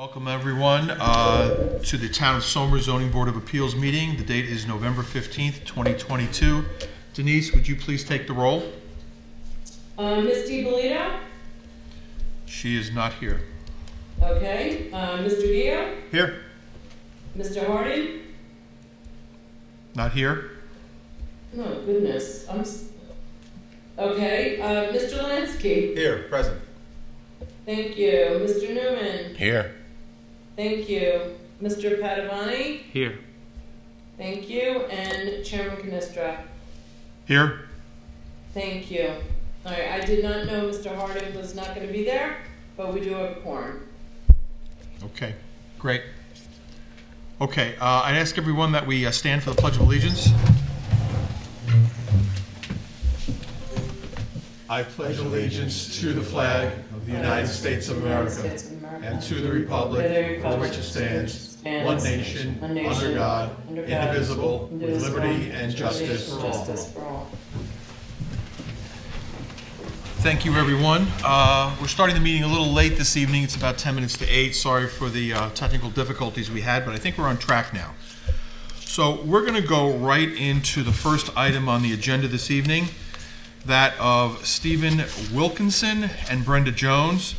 Welcome everyone to the Town of Somers Zoning Board of Appeals meeting. The date is November 15th, 2022. Denise, would you please take the roll? Ms. DiBolito? She is not here. Okay. Mr. Dio? Here. Mr. Harding? Not here. Oh, goodness. Okay. Mr. Lansky? Here, present. Thank you. Mr. Newman? Here. Thank you. Mr. Padavani? Here. Thank you. And Chairman Canestra? Here. Thank you. All right. I did not know Mr. Harding was not going to be there, but we do have a quorum. Okay, great. Okay, I'd ask everyone that we stand for the Pledge of Allegiance. I pledge allegiance to the flag of the United States of America and to the republic for which it stands, one nation, under God, indivisible, with liberty and justice for all. Thank you, everyone. We're starting the meeting a little late this evening. It's about 10 minutes to 8. Sorry for the technical difficulties we had, but I think we're on track now. So we're going to go right into the first item on the agenda this evening, that of Stephen Wilkinson and Brenda Jones.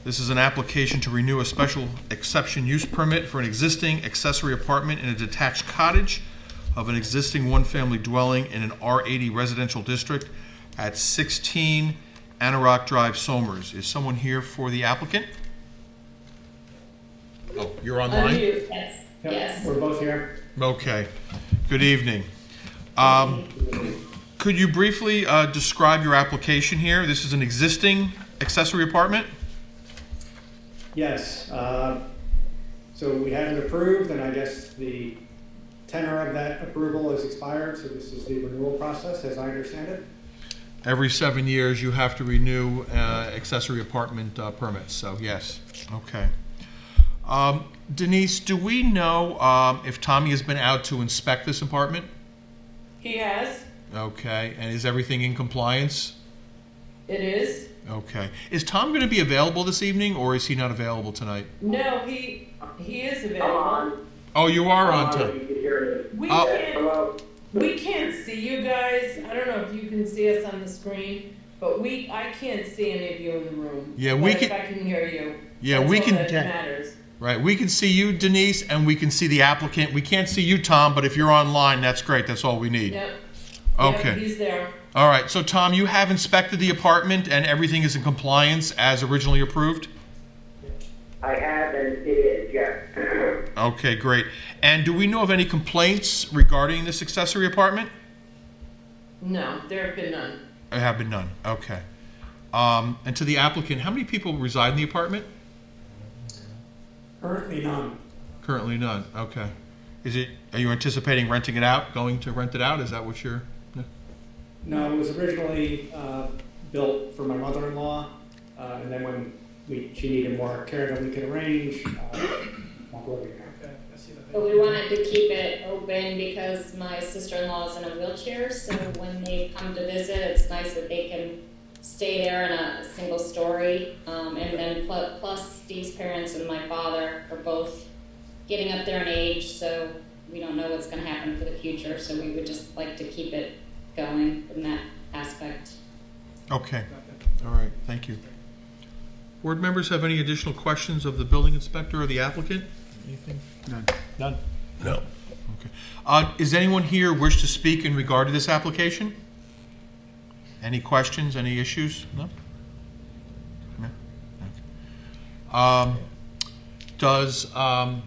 This is an application to renew a special exception use permit for an existing accessory apartment in a detached cottage of an existing one-family dwelling in an R80 residential district at 16 Anorak Drive, Somers. Is someone here for the applicant? Oh, you're online? Yes. Yep, Yes. we're both here. Okay. Good evening. Could you briefly describe your application here? This is an existing accessory apartment? Yes. So we had it approved, and I guess the tenor of that approval is expired, so this is the renewal process, as I understand it. Every 7 years, you have to renew accessory apartment permits, so yes. Okay. Denise, do we know if Tommy has been out to inspect this apartment? He has. Okay, and is everything in compliance? It is. Okay. Is Tom going to be available this evening, or is he not available tonight? No, he is available. Oh, you are on time. We can't see you guys. I don't know if you can see us on the screen, but I can't see any of you in the room. Yeah, but we if can. I can hear you. Yeah, that's we all can. that matters. Right, we can see you, Denise, and we can see the applicant. We can't see you, Tom, but if you're online, that's great. That's all we need. Yep. Okay. Yep, he's there. All right. So, Tom, you have inspected the apartment, and everything is in compliance as originally approved? I have, and it is, yes. Okay, great. And do we know of any complaints regarding this accessory apartment? No, there have been none. There have been none. Okay. And to the applicant, how many people reside in the apartment? Currently none. Currently none. Okay. Are you anticipating renting it out, going to rent it out? Is that what you're... No, it was originally built for my mother-in-law, and then when she needed more care than we could arrange, not living there. But we wanted to keep it open because my sister-in-law is in a wheelchair, so when they come to visit, it's nice that they can stay there in a single story. And then plus Steve's parents and my father are both getting up there in age, so we don't know what's going to happen for the future, so we would just like to keep it going in that aspect. Okay. All right. Thank you. Board members have any additional questions of the building inspector or the applicant? Anything? None. No. Okay. Is anyone here wish to speak in regard to this application? Any questions? Any issues? No? No? Okay.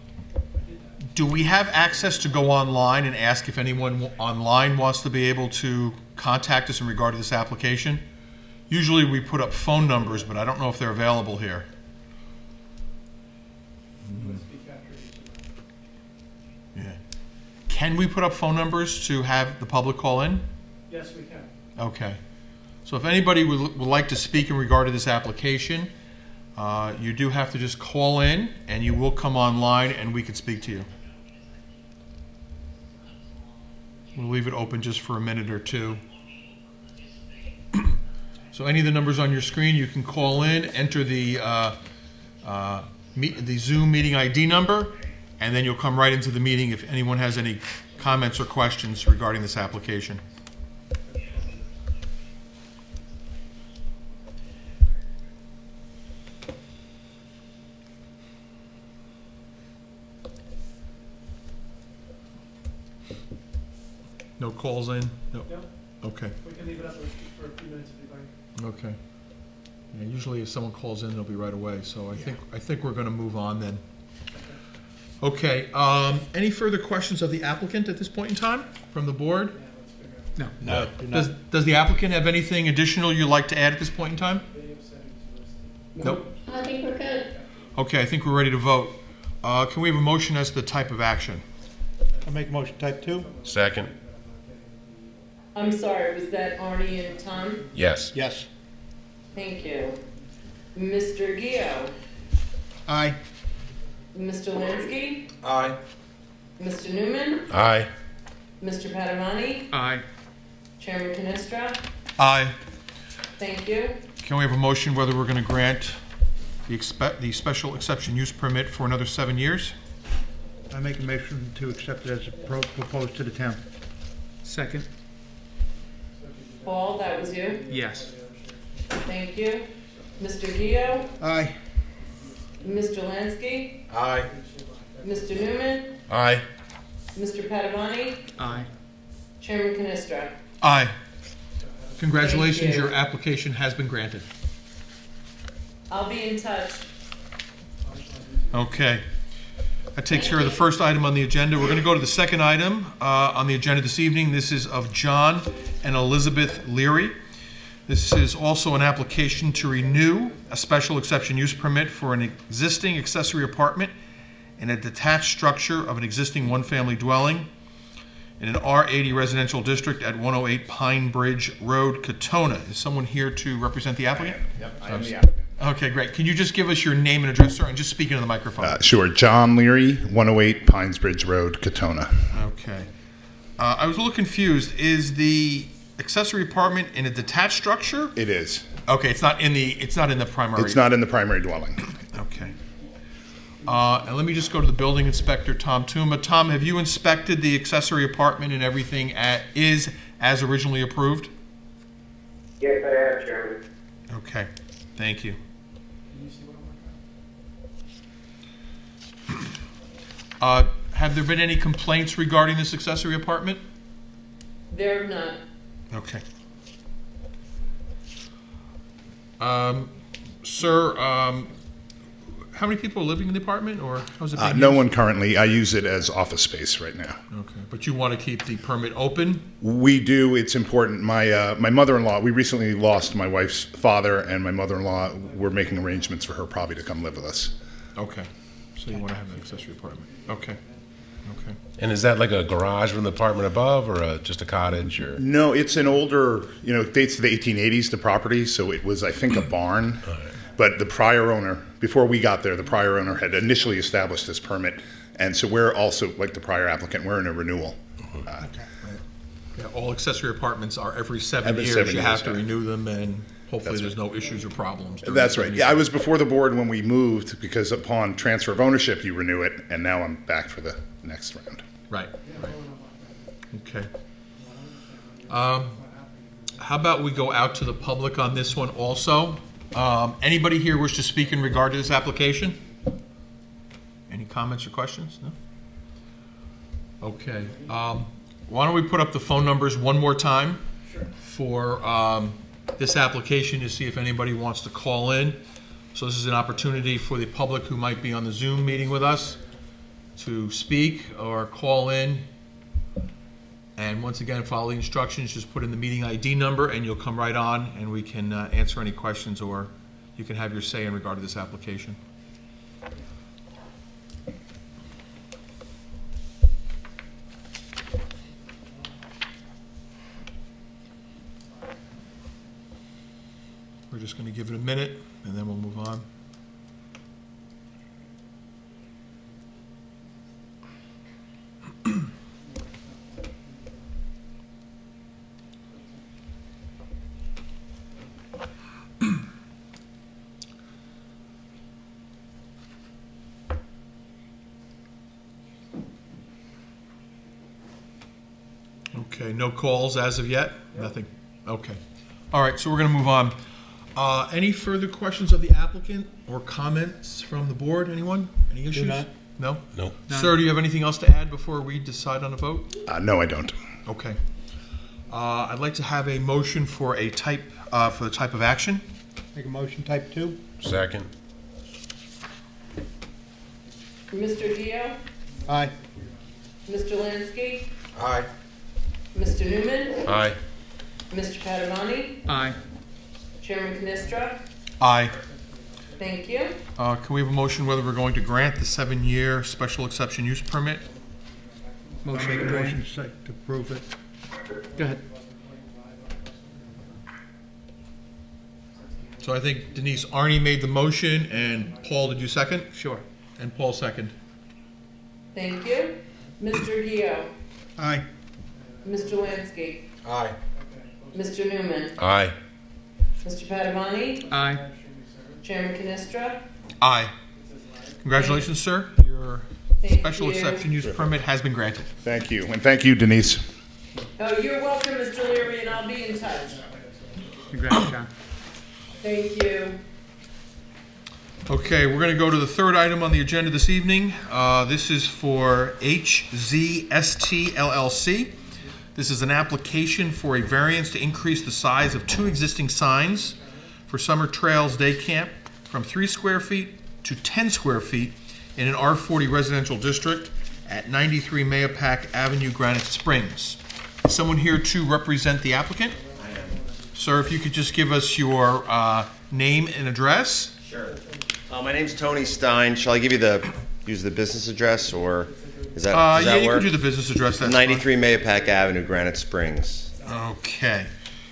Do we have access to go online and ask if anyone online wants to be able to contact us in regard to this application? Usually we put up phone numbers, but I don't know if they're available here. Yeah. Can we put up phone numbers to have the public call in? Yes, we can. Okay. So if anybody would like to speak in regard to this application, you do have to just call in, and you will come online, and we can speak to you. We'll leave it open just for a minute or two. So any of the numbers on your screen, you can call in, enter the the Zoom meeting ID number, and then you'll come right into the meeting if anyone has any comments or questions regarding this application. No calls in? No. No. Okay, We can leave it up for a few minutes if you'd like. okay. Yeah, usually if someone calls in, they'll be right away, so I think we're gonna move on then. Okay, any further questions of the applicant at this point in time from the board? Yeah, let's figure out. No. No, do not. Does the applicant have anything additional you'd like to add at this point in time? They have said it's listed. Nope. I think we're good. Okay, I think we're ready to vote. Can we have a motion as to the type of action? I make a motion type 2? Second. I'm sorry, was that Arnie and Tom? Yes. Yes. Thank you. Mr. Gio, Aye. Mr. Lansky, Aye. Mr. Newman, Aye. Mr. Padavani, Aye. Chairman Canestra. Aye. Thank you. Can we have a motion whether we're gonna grant the special exception use permit for another 7 years? I make a motion to accept it as proposed to the town. Second? Paul, that was you? Yes. Thank you. Mr. Gio, Aye. Mr. Lansky, Aye. Mr. Newman, Aye. Mr. Padavani, Aye. Chairman Canestra. Aye. Congratulations, Thank you. your application has been granted. I'll be in touch. Okay. That takes care of the first item on the agenda. We're gonna go to the second item on the agenda this evening. This is of John and Elizabeth Leary. This is also an application to renew a special exception use permit for an existing accessory apartment in a detached structure of an existing one-family dwelling in an R80 residential district at 108 Pine Bridge Road, Katona. Is someone here to represent the applicant? Yep, I am the applicant. Okay, great. Can you just give us your name and address, sir, and just speak into the microphone? Sure, John Leary, 108 Pines Bridge Road, Katona. Okay. I was a little confused. Is the accessory apartment in a detached structure? It is. Okay, it's not in the primary. It's not in the primary dwelling. Okay. And let me just go to the building inspector, Tom Tuma. Tom, have you inspected the accessory apartment and everything is as originally approved? Yes, I have, Chairman. Okay, thank you. Can you see what I'm looking Have there been any complaints regarding this accessory apartment? They're not. Okay. Sir, how many people are living in the apartment, or how's it being No used? one currently. I use it as office space right now. Okay, but you want to keep the permit open? We do. It's important. My mother-in-law, we recently lost my wife's father, and my mother-in-law, we're making arrangements for her probably to come live with us. Okay, so you want to have an accessory apartment? Okay, okay. And is that like a garage from the apartment above, or just a cottage, or? No, it's an older, it dates to the 1880s, the property, so it was, I think, a barn. But the prior owner, before we got there, the prior owner had initially established this permit, and so we're also, like the prior applicant, we're in a renewal. Yeah, all accessory apartments are every 7 Every years. 7 You have years, to yeah. renew them, and hopefully That's there's no issues or problems. during That's the right. 7 Yeah, I years. was before the board when we moved, because upon transfer of ownership, you renew it, and now I'm back for the next round. Right, right. Okay. How about we go out to the public on this one also? Anybody here wish to speak in regard to this application? Any comments or questions? No? Okay. Why don't we put up the phone numbers one more time for this application to see if anybody wants to call in. So this is an opportunity for the public who might be on the Zoom meeting with us to speak or call in. And once again, follow the instructions, just put in the meeting ID number and you'll come right on and we can answer any questions, or you can have your say in regard to this application. We're just going to give it a minute and then we'll move on. Okay, no calls as of yet? Nothing? Okay. All right, so we're going to move on. Any further questions of the applicant or comments from the board? Anyone? Any issues? not. No? No. Sir, do you have anything else to add before we decide on a vote? No, I don't. Okay. I'd like to have a motion for a type, for the type of action. Make a motion, type 2? Second. Mr. Dio? Aye. Mr. Lansky? Aye. Mr. Newman? Aye. Mr. Padavani? Aye. Chairman Canestra? Aye. Thank you. Can we have a motion whether we're going to grant the 7-year special exception use permit? Motion, make a motion to approve it. Go ahead. So I think Denise Arnie made the motion, and Paul, did you second? Sure. And Paul second. Thank you. Mr. Dio? Aye. Mr. Lansky? Aye. Mr. Newman? Aye. Mr. Padavani? Aye. Chairman Canestra? Aye. Congratulations, sir. Your Thank special you. exception use permit has been granted. Thank you. And thank you, Denise. Oh, you're welcome, Mr. Leary, and I'll be in touch. Congrats, John. Thank you. Okay, we're going to go to the third item on the agenda this evening. This is for HZST LLC. This is an application for a variance to increase the size of 2 existing signs for Summer Trails Day Camp from 3 square feet to 10 square feet in an R40 residential district at 93 Mayapack Avenue, Granite Springs. Is someone here to represent the applicant? I am. Sir, if you could just give us your name and address. Sure. My name's Tony Stein. Shall I give you use the business address, or does that Yeah, work? you can do the business address. That's fine. 93 Mayapack Avenue, Granite Springs. Okay.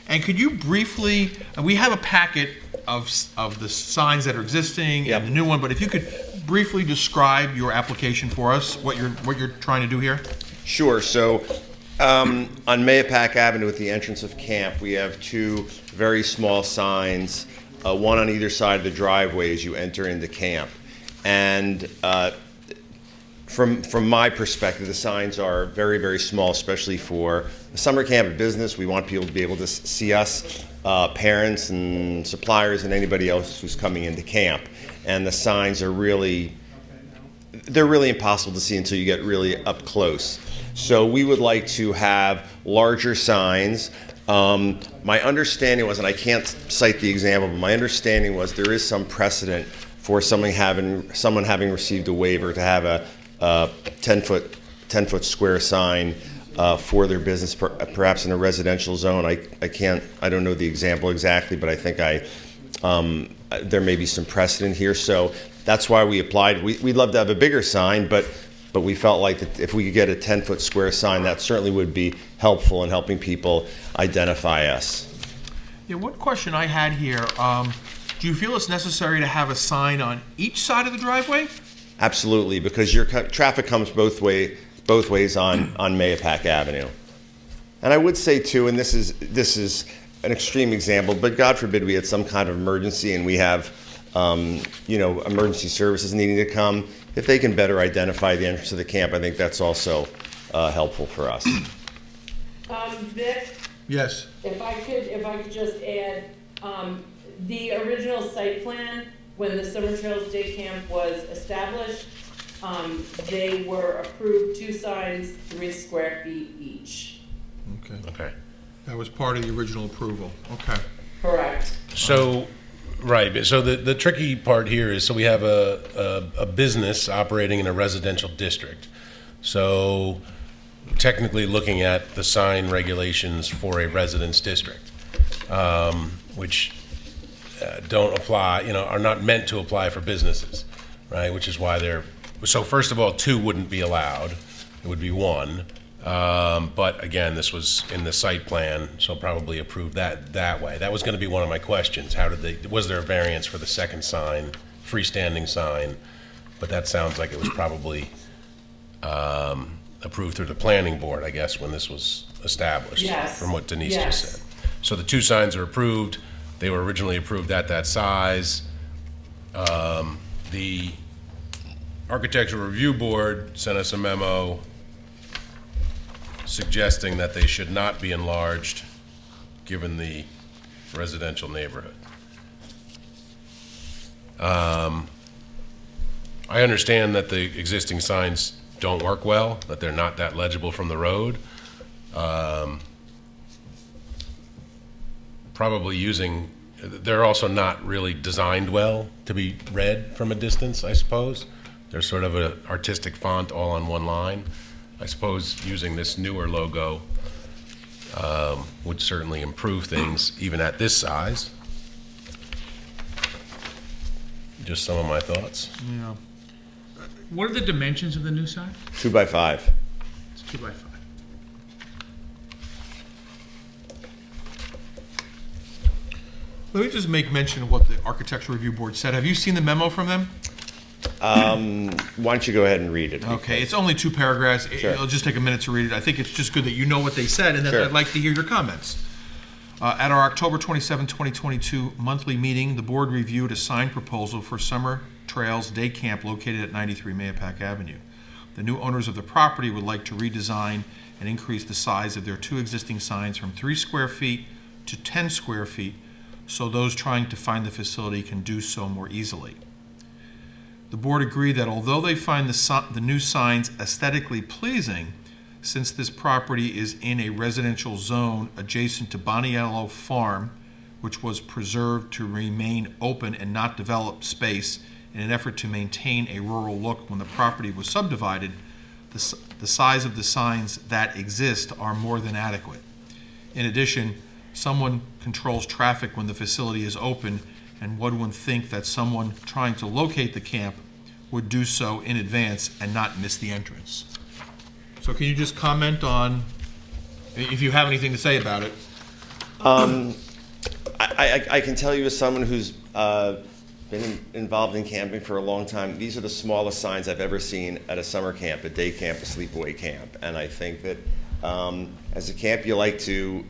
And could you briefly, we have a packet of the signs that are existing Yep. and the new one, but if you could briefly describe your application for us, what you're trying to do here? Sure. So on Mayapack Avenue at the entrance of camp, we have 2 very small signs, one on either side of the driveway as you enter into camp. And from my perspective, the signs are very, very small, especially for a summer camp business. We want people to be able to see us, parents and suppliers and anybody else who's coming into camp. And the signs are they're really impossible to see until you get really up close. So we would like to have larger signs. My understanding was, and I can't cite the example, but my understanding was there is some precedent for someone having received a waiver to have a 10-foot square sign for their business, perhaps in a residential zone. I don't know the example exactly, but I think there may be some precedent here. So that's why we applied. We'd love to have a bigger sign, but we felt like that if we could get a 10-foot square sign, that certainly would be helpful in helping people identify us. Yeah, one question I had here, do you feel it's necessary to have a sign on each side of the driveway? Absolutely, because your traffic comes both ways on Mayapack Avenue. And I would say too, and this is an extreme example, but God forbid we had some kind of emergency and we have emergency services needing to come. If they can better identify the entrance of the camp, I think that's also helpful for us. Vic, Yes. if I could just add, the original site plan, when the Summer Trails Day Camp was established, they were approved 2 signs, 3 square feet each. Okay. That was part of the original approval. Okay. Correct. So, right, so the tricky part here is, so we have a business operating in a residential district. So technically looking at the sign regulations for a residence district, which don't apply, are not meant to apply for businesses, right? Which is why so first of all, 2 wouldn't be allowed. It would be 1. But again, this was in the site plan, so probably approved that way. That was going to be one of my questions. Was there a variance for the second sign, freestanding sign? But that sounds like it was probably approved through the planning board, I guess, when this was established. Yes. From what Denise Yes. just said. So the 2 signs are approved. They were originally approved at that size. The Architectural Review Board sent us a memo suggesting that they should not be enlarged given the residential neighborhood. I understand that the existing signs don't work well, that they're not that legible from the road. Probably using, they're also not really designed well to be read from a distance, I suppose. They're sort of an artistic font all on one line. I suppose using this newer logo would certainly improve things even at this size. Just some of my thoughts. Yeah. What are the dimensions of the new sign? 2 by 5. It's 2 by 5. Let me just make mention of what the Architectural Review Board said. Have you seen the memo from them? Why don't you go ahead and read it? Okay, it's only 2 paragraphs. Sure. It'll just take a minute to read it. I think it's just good that you know what they said, and then Sure. I'd like to hear your comments. At our October 27, 2022 monthly meeting, the board reviewed a sign proposal for Summer Trails Day Camp located at 93 Mayapack Avenue. The new owners of the property would like to redesign and increase the size of their 2 existing signs from 3 square feet to 10 square feet, so those trying to find the facility can do so more easily. The board agreed that although they find the new signs aesthetically pleasing, since this property is in a residential zone adjacent to Boniello Farm, which was preserved to remain open and not develop space in an effort to maintain a rural look when the property was subdivided, the size of the signs that exist are more than adequate. In addition, someone controls traffic when the facility is open, and one would think that someone trying to locate the camp would do so in advance and not miss the entrance. So can you just comment on, if you have anything to say about it? I can tell you as someone who's been involved in camping for a long time, these are the smallest signs I've ever seen at a summer camp, a day camp, a sleepaway camp. And I think that as a camp, you like to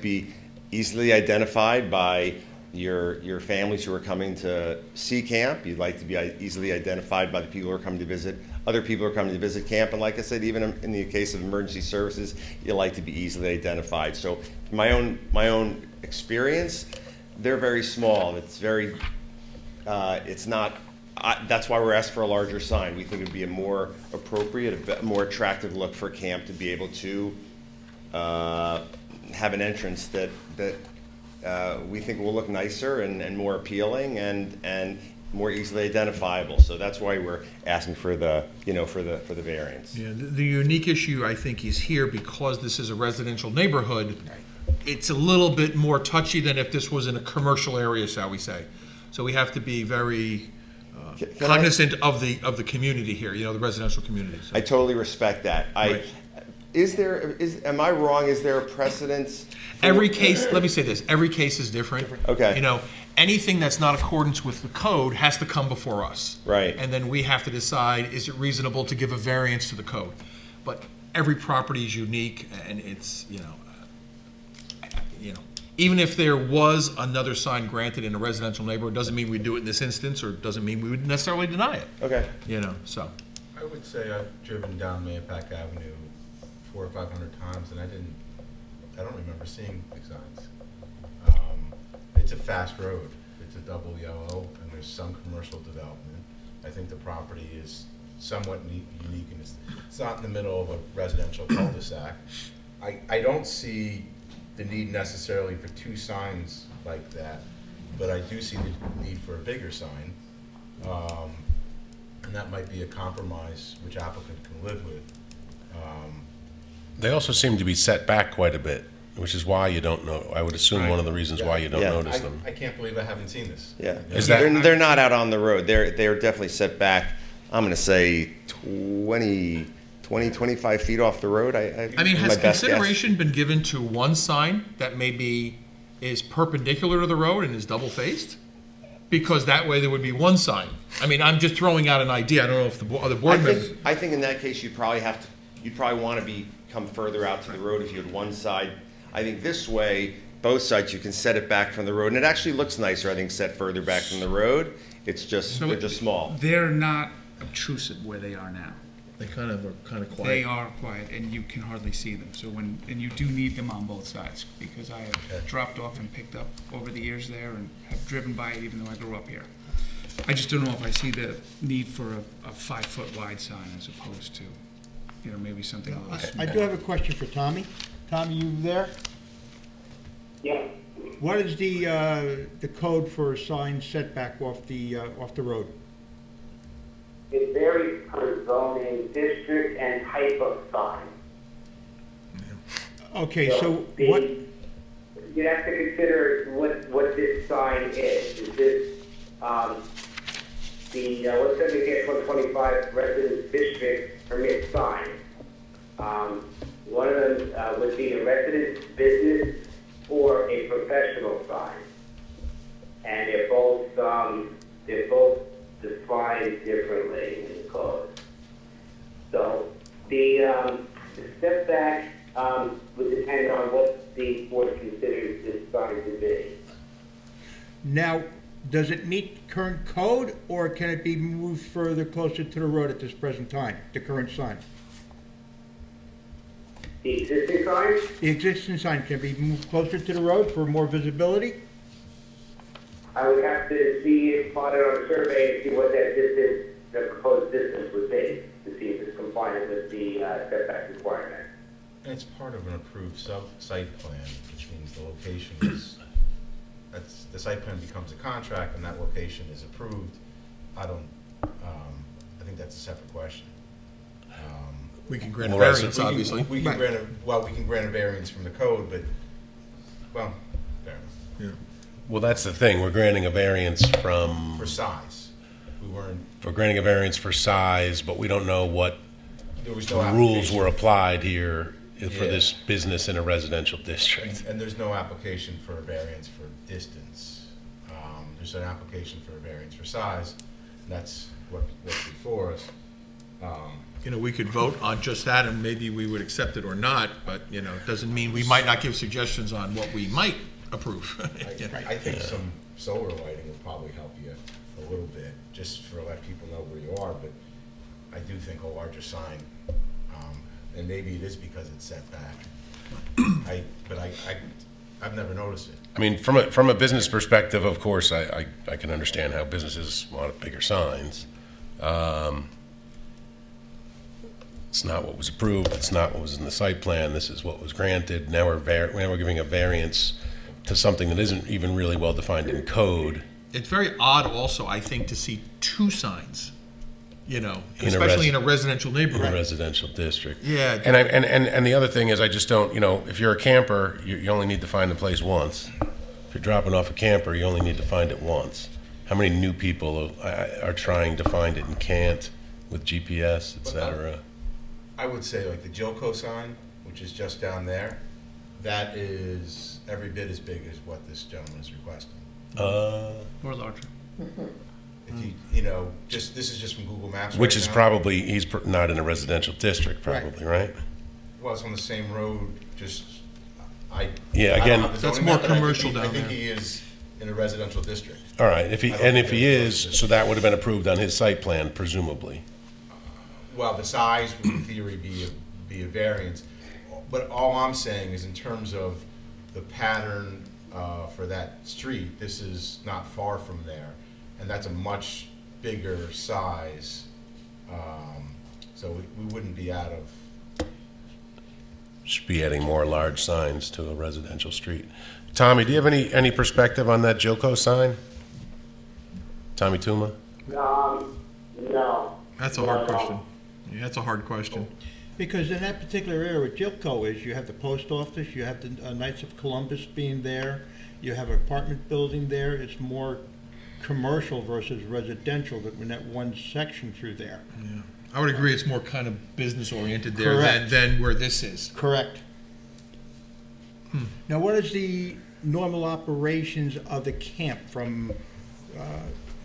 be easily identified by your families who are coming to see camp. You'd like to be easily identified by the people who are coming to visit. Other people are coming to visit camp. And like I said, even in the case of emergency services, you like to be easily identified. So from my own experience, they're very small. It's very, it's not, that's why we're asking for a larger sign. We think it would be a more appropriate, a more attractive look for camp to be able to have an entrance that we think will look nicer and more appealing and more easily identifiable. So that's why we're asking for the for the variance. Yeah, the unique issue, I think, is here because this is a residential neighborhood. It's a little bit more touchy than if this was in a commercial area, shall we say. So we have to be very cognizant of the community here, the residential community. So. I totally respect that. Right. Am I wrong? Is there a precedence? Every case, let me say this, every case is different. Okay. Anything that's not accordance with the code has to come before us. Right. And then we have to decide, is it reasonable to give a variance to the code? But every property is unique, and it's, even if there was another sign granted in a residential neighborhood, doesn't mean we do it in this instance, or doesn't mean we would necessarily deny it. Okay. So. I would say I've driven down Mayapack Avenue 400 or 500 times, and I don't remember seeing big signs. It's a fast road. It's a double yellow, and there's some commercial development. I think the property is somewhat unique, and it's not in the middle of a residential cul-de-sac. I don't see the need necessarily for 2 signs like that, but I do see the need for a bigger sign. And that might be a compromise which applicant can live with. They also seem to be set back quite a bit, which is why you don't know. I would assume one of the reasons why you don't notice them. I can't believe I haven't seen this. Yeah. Is that- They're not out on the road. They're definitely set back, I'm going to say 20, 25 feet off the road. Has consideration been given to one sign that is perpendicular to the road and is double-faced? Because that way there would be one sign. I'm just throwing out an idea. I don't know if the other board members. I think in that case you'd probably want to come further out to the road if you had one side. I think this way, both sides, you can set it back from the road, and it actually looks nicer, I think, set further back from the road. It's just, they're just small. They're not obtrusive where they are now. They kind of are kind of quiet. They are quiet, and you can hardly see them, so and you do need them on both sides, because I have dropped off and picked up over the years there and have driven by it even though I grew up here. I just don't know if I see the need for a 5-foot wide sign as opposed to, maybe something a little I smaller. do have a question for Tommy. Tommy, you there? Yeah. What is the code for sign setback off the road? It varies per zoning district and type of sign. Okay, so the- what, You have to consider what this sign is. Is this, what's 125 residence district permit sign? One of them would be a residence business or a professional sign. And they're both defined differently in the code. So the setback would depend on what the board considers this sign to be. now, does it meet current code, or can it be moved further closer to the road at this present time, the current sign? The existing sign, The existing sign can be moved closer to the road for more visibility? I would have to see it plotted on a survey and see what that distance, the proposed distance would be, to see if it's compliant with the setback requirement. And it's part of an approved site plan, which means the location is, the site plan becomes a contract and that location is approved. I think that's a separate question. We can grant a Well, variance, obviously. We can grant a variance from the code, but, fair enough. Yeah. Well, that's the thing, we're granting a variance from, For size, we're granting a variance for size, but we don't know what there was no rules application. were applied here for Yeah. this business in a residential district. And there's no application for a variance for distance. There's an application for a variance for size, and that's what's before us. We could vote on just that and maybe we would accept it or not, but, it doesn't mean we might not give suggestions on what we might approve. I think some solar lighting would probably help you a little bit, just for let people know where you are, but I do think a larger sign, and maybe it is because it's set back. I've never noticed it. I mean, from a business perspective, of course, I can understand how businesses want bigger signs. It's not what was approved, it's not what was in the site plan, this is what was granted. Now we're giving a variance to something that isn't even really well defined in code. It's very odd also, I think, to see two signs, a especially in a residential In a neighborhood. residential district. Yeah. And the other thing is, I just don't, if you're a camper, you only need to find the place once. If you're dropping off a camper, you only need to find it once. How many new people are trying to find it and can't with GPS, et cetera? I would say like the Jilco sign, which is just down there, that is every bit as big as what this gentleman is requesting. Or larger. If this is just from Google Maps. Which right is now. probably, he's not in a residential district, probably, right? Well, it's on the same road, Yeah, I don't again, have the That's zoning more map, but I think commercial he- down I think there. he is in a residential district. all right, if I don't think he there's is, so that would have been approved on his site plan, presumably. Well, the size would in theory be a variance, but all I'm saying is in terms of the pattern for that street, this is not far from there, and that's a much bigger size, so we wouldn't be out of. Should be adding more large signs to a residential street. Tommy, do you have any perspective on that Jilco sign? Tommy Tuma? No. That's a hard question. Yeah, that's a hard question. Because in that particular area where Jilco is, you have the post office, you have the Knights of Columbus being there, you have an apartment building there. It's more commercial versus residential in that one section through there. Yeah. I would agree it's more kind of business oriented there Correct. than where this is. Correct. Now, what is the normal operations of the camp from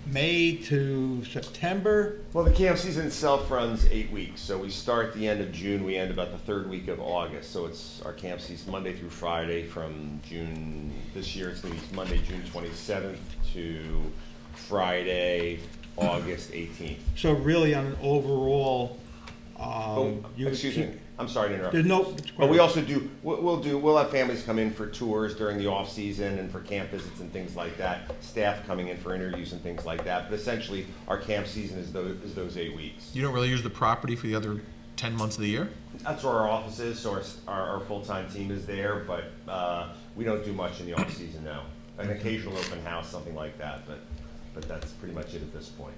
May to September? Well, the camp season itself runs 8 weeks, so we start the end of June, we end about the third week of August. So it's our camp season Monday through Friday from June, this year it's going to be Monday, June 27th to Friday, August 18th. So really on an overall You Excuse keep- me, I'm sorry to interrupt. There's no. it's But we quite- also do, we'll have families come in for tours during the off-season and for camp visits and things like that, staff coming in for interviews and things like that, but essentially, our camp season is those 8 weeks. You don't really use the property for the other 10 months of the year? That's where our office is, so our full-time team is there, but we don't do much in the off-season now. An occasional open house, something like that, but that's pretty much it at this point.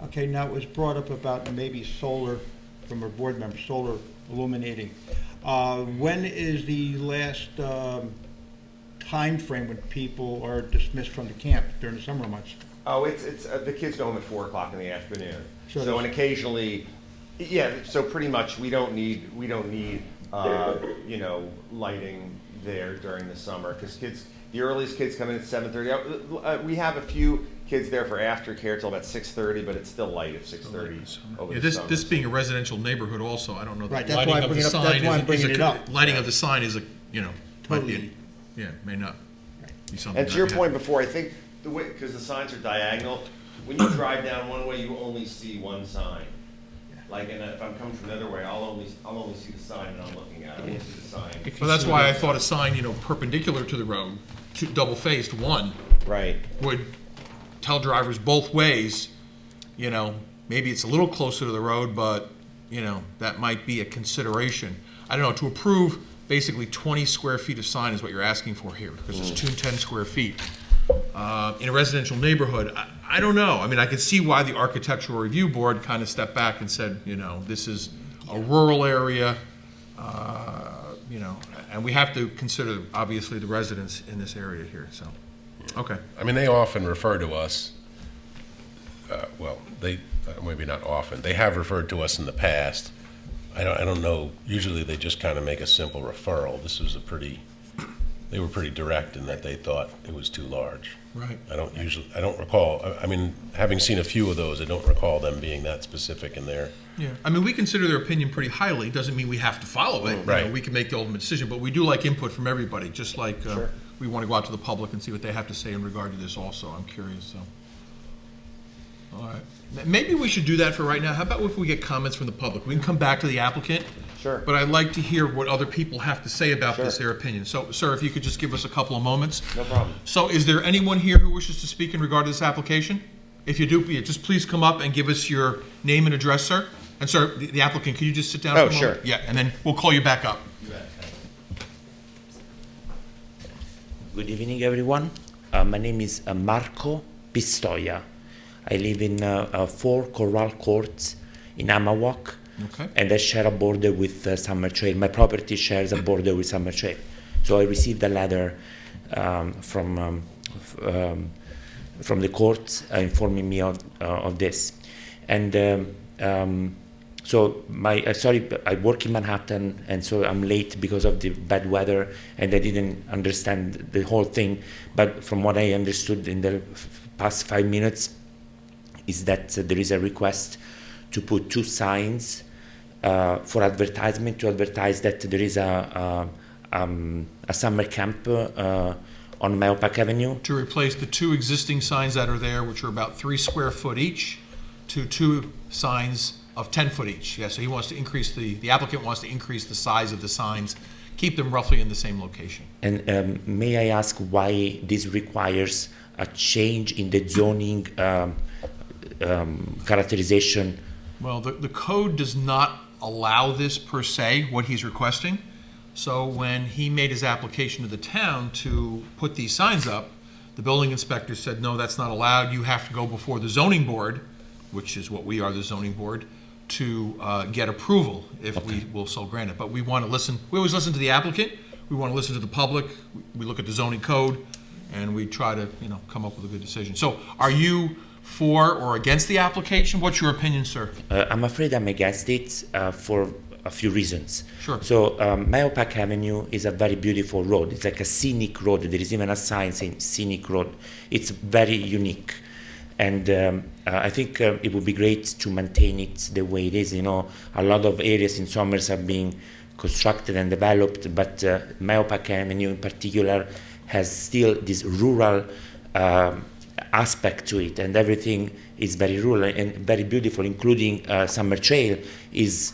Okay, now it was brought up about maybe solar, from a board member, solar illuminating. When is the last time frame when people are dismissed from the camp during the summer months? Oh, it's the kids go home at 4 o'clock in the afternoon. So So, and there's- occasionally, yeah, so pretty much, we don't need, lighting there during the summer, because the earliest kids come in at 7:30. We have a few kids there for aftercare till about 6:30, but it's still light at 6:30 over Yeah, the summer. this being a residential neighborhood also, I don't know. Right, the that's why lighting I'm of the bringing it up- sign that's why I'm is bringing a- it up. Lighting of the sign is might be, Totally. may not be something. And to your that- point before, I think the way, because the signs are diagonal, when you drive down one way, you only see one sign. Like, and if I'm coming from the other way, I'll only see the sign and I'm looking at it, I won't see the sign. Well, that's why I thought a sign, perpendicular to the road, double-faced, one, Right. would tell drivers both ways, maybe it's a little closer to the road, but, that might be a consideration. I don't know, to approve basically 20 square feet of sign is what you're asking for here, because it's 210 square feet. In a residential neighborhood, I don't know. I mean, I could see why the Architectural Review Board kind of stepped back and said, this is a rural area, and we have to consider, obviously, the residents in this area here, so, okay. I mean, they often refer to us, maybe not often, they have referred to us in the past. I don't know, usually they just kind of make a simple referral. They were pretty direct in that they thought it was too large. Right. I don't recall, I mean, having seen a few of those, I don't recall them being that specific in there. Yeah, I mean, we consider their opinion pretty highly. Doesn't mean we have to follow it. Right. We can make the ultimate decision, but we do like input from everybody, just like we want to go out to the public and see what they have to say in regard to this also. I'm curious, so. All right. Maybe we should do that for right now. How about if we get comments from the public? We can come back to the applicant. Sure. But I'd like to hear what other people have to say about this, Sure. their opinion. So, sir, if you could just give us a couple of moments. No problem. So is there anyone here who wishes to speak in regard to this application? If you do, just please come up and give us your name and address, sir. And sir, the applicant, can you just sit down for a Oh, moment? sure. Yeah, and then we'll call you back up. Good evening, everyone. My name is Marco Pistoia. I live in 4 Corral Courts in Amawak, Okay. and I share a border with Summer Trail. My property shares a border with Summer Trail. So I received a letter from the court informing me of this. And so sorry, I work in Manhattan, and so I'm late because of the bad weather, and I didn't understand the whole thing. But from what I understood in the past 5 minutes, is that there is a request to put 2 signs for advertisement, to advertise that there is a summer camp on Mahopac Avenue. To replace the 2 existing signs that are there, which are about 3 square foot each, to 2 signs of 10 foot each. Yeah, so he wants to increase the applicant wants to increase the size of the signs, keep them roughly in the same location. And may I ask why this requires a change in the zoning characterization? Well, the code does not allow this per se, what he's requesting. So when he made his application to the town to put these signs up, the building inspector said, no, that's not allowed. You have to go before the zoning board, which is what we are, the zoning board, to get approval if we will so grant it. But we want to listen, we always listen to the applicant, we want to listen to the public, we look at the zoning code, and we try to, come up with a good decision. So are you for or against the application? What's your opinion, sir? I'm afraid I'm against it for a few reasons. Sure. So Mahopac Avenue is a very beautiful road. It's like a scenic road. There is even a sign saying scenic road. It's very unique. And I think it would be great to maintain it the way it is. A lot of areas in Somers are being constructed and developed, but Mahopac Avenue in particular has still this rural aspect to it, and everything is very rural and very beautiful, including Summer Trail is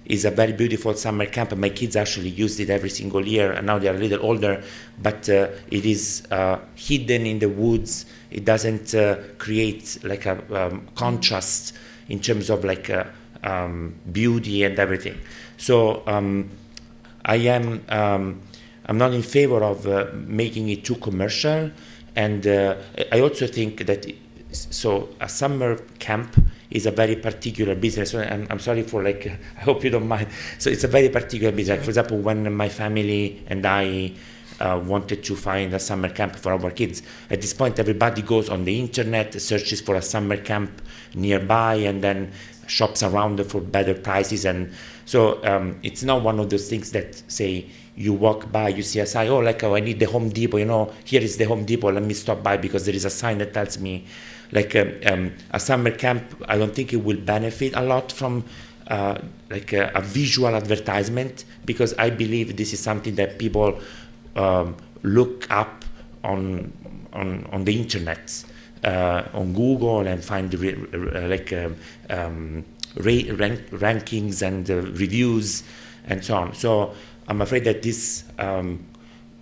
is a very beautiful summer camp. My kids actually used it every single year, and now they are a little older, but it is hidden in the woods. It doesn't create like a contrast in terms of like beauty and everything. So I'm not in favor of making it too commercial, and I also think that a summer camp is a very particular business. So I'm sorry for like, I hope you don't mind. So it's a very particular business. Like, for example, when my family and I wanted to find a summer camp for our kids, at this point everybody goes on the internet, searches for a summer camp nearby, and then shops around for better prices. And so it's not one of those things that say you walk by, you see a sign, oh, like, oh, I need the Home Depot, here is the Home Depot, let me stop by because there is a sign that tells me. Like a summer camp, I don't think it will benefit a lot from like a visual advertisement, because I believe this is something that people look up on the internet, on Google, and find rankings and reviews and so on. So I'm afraid that this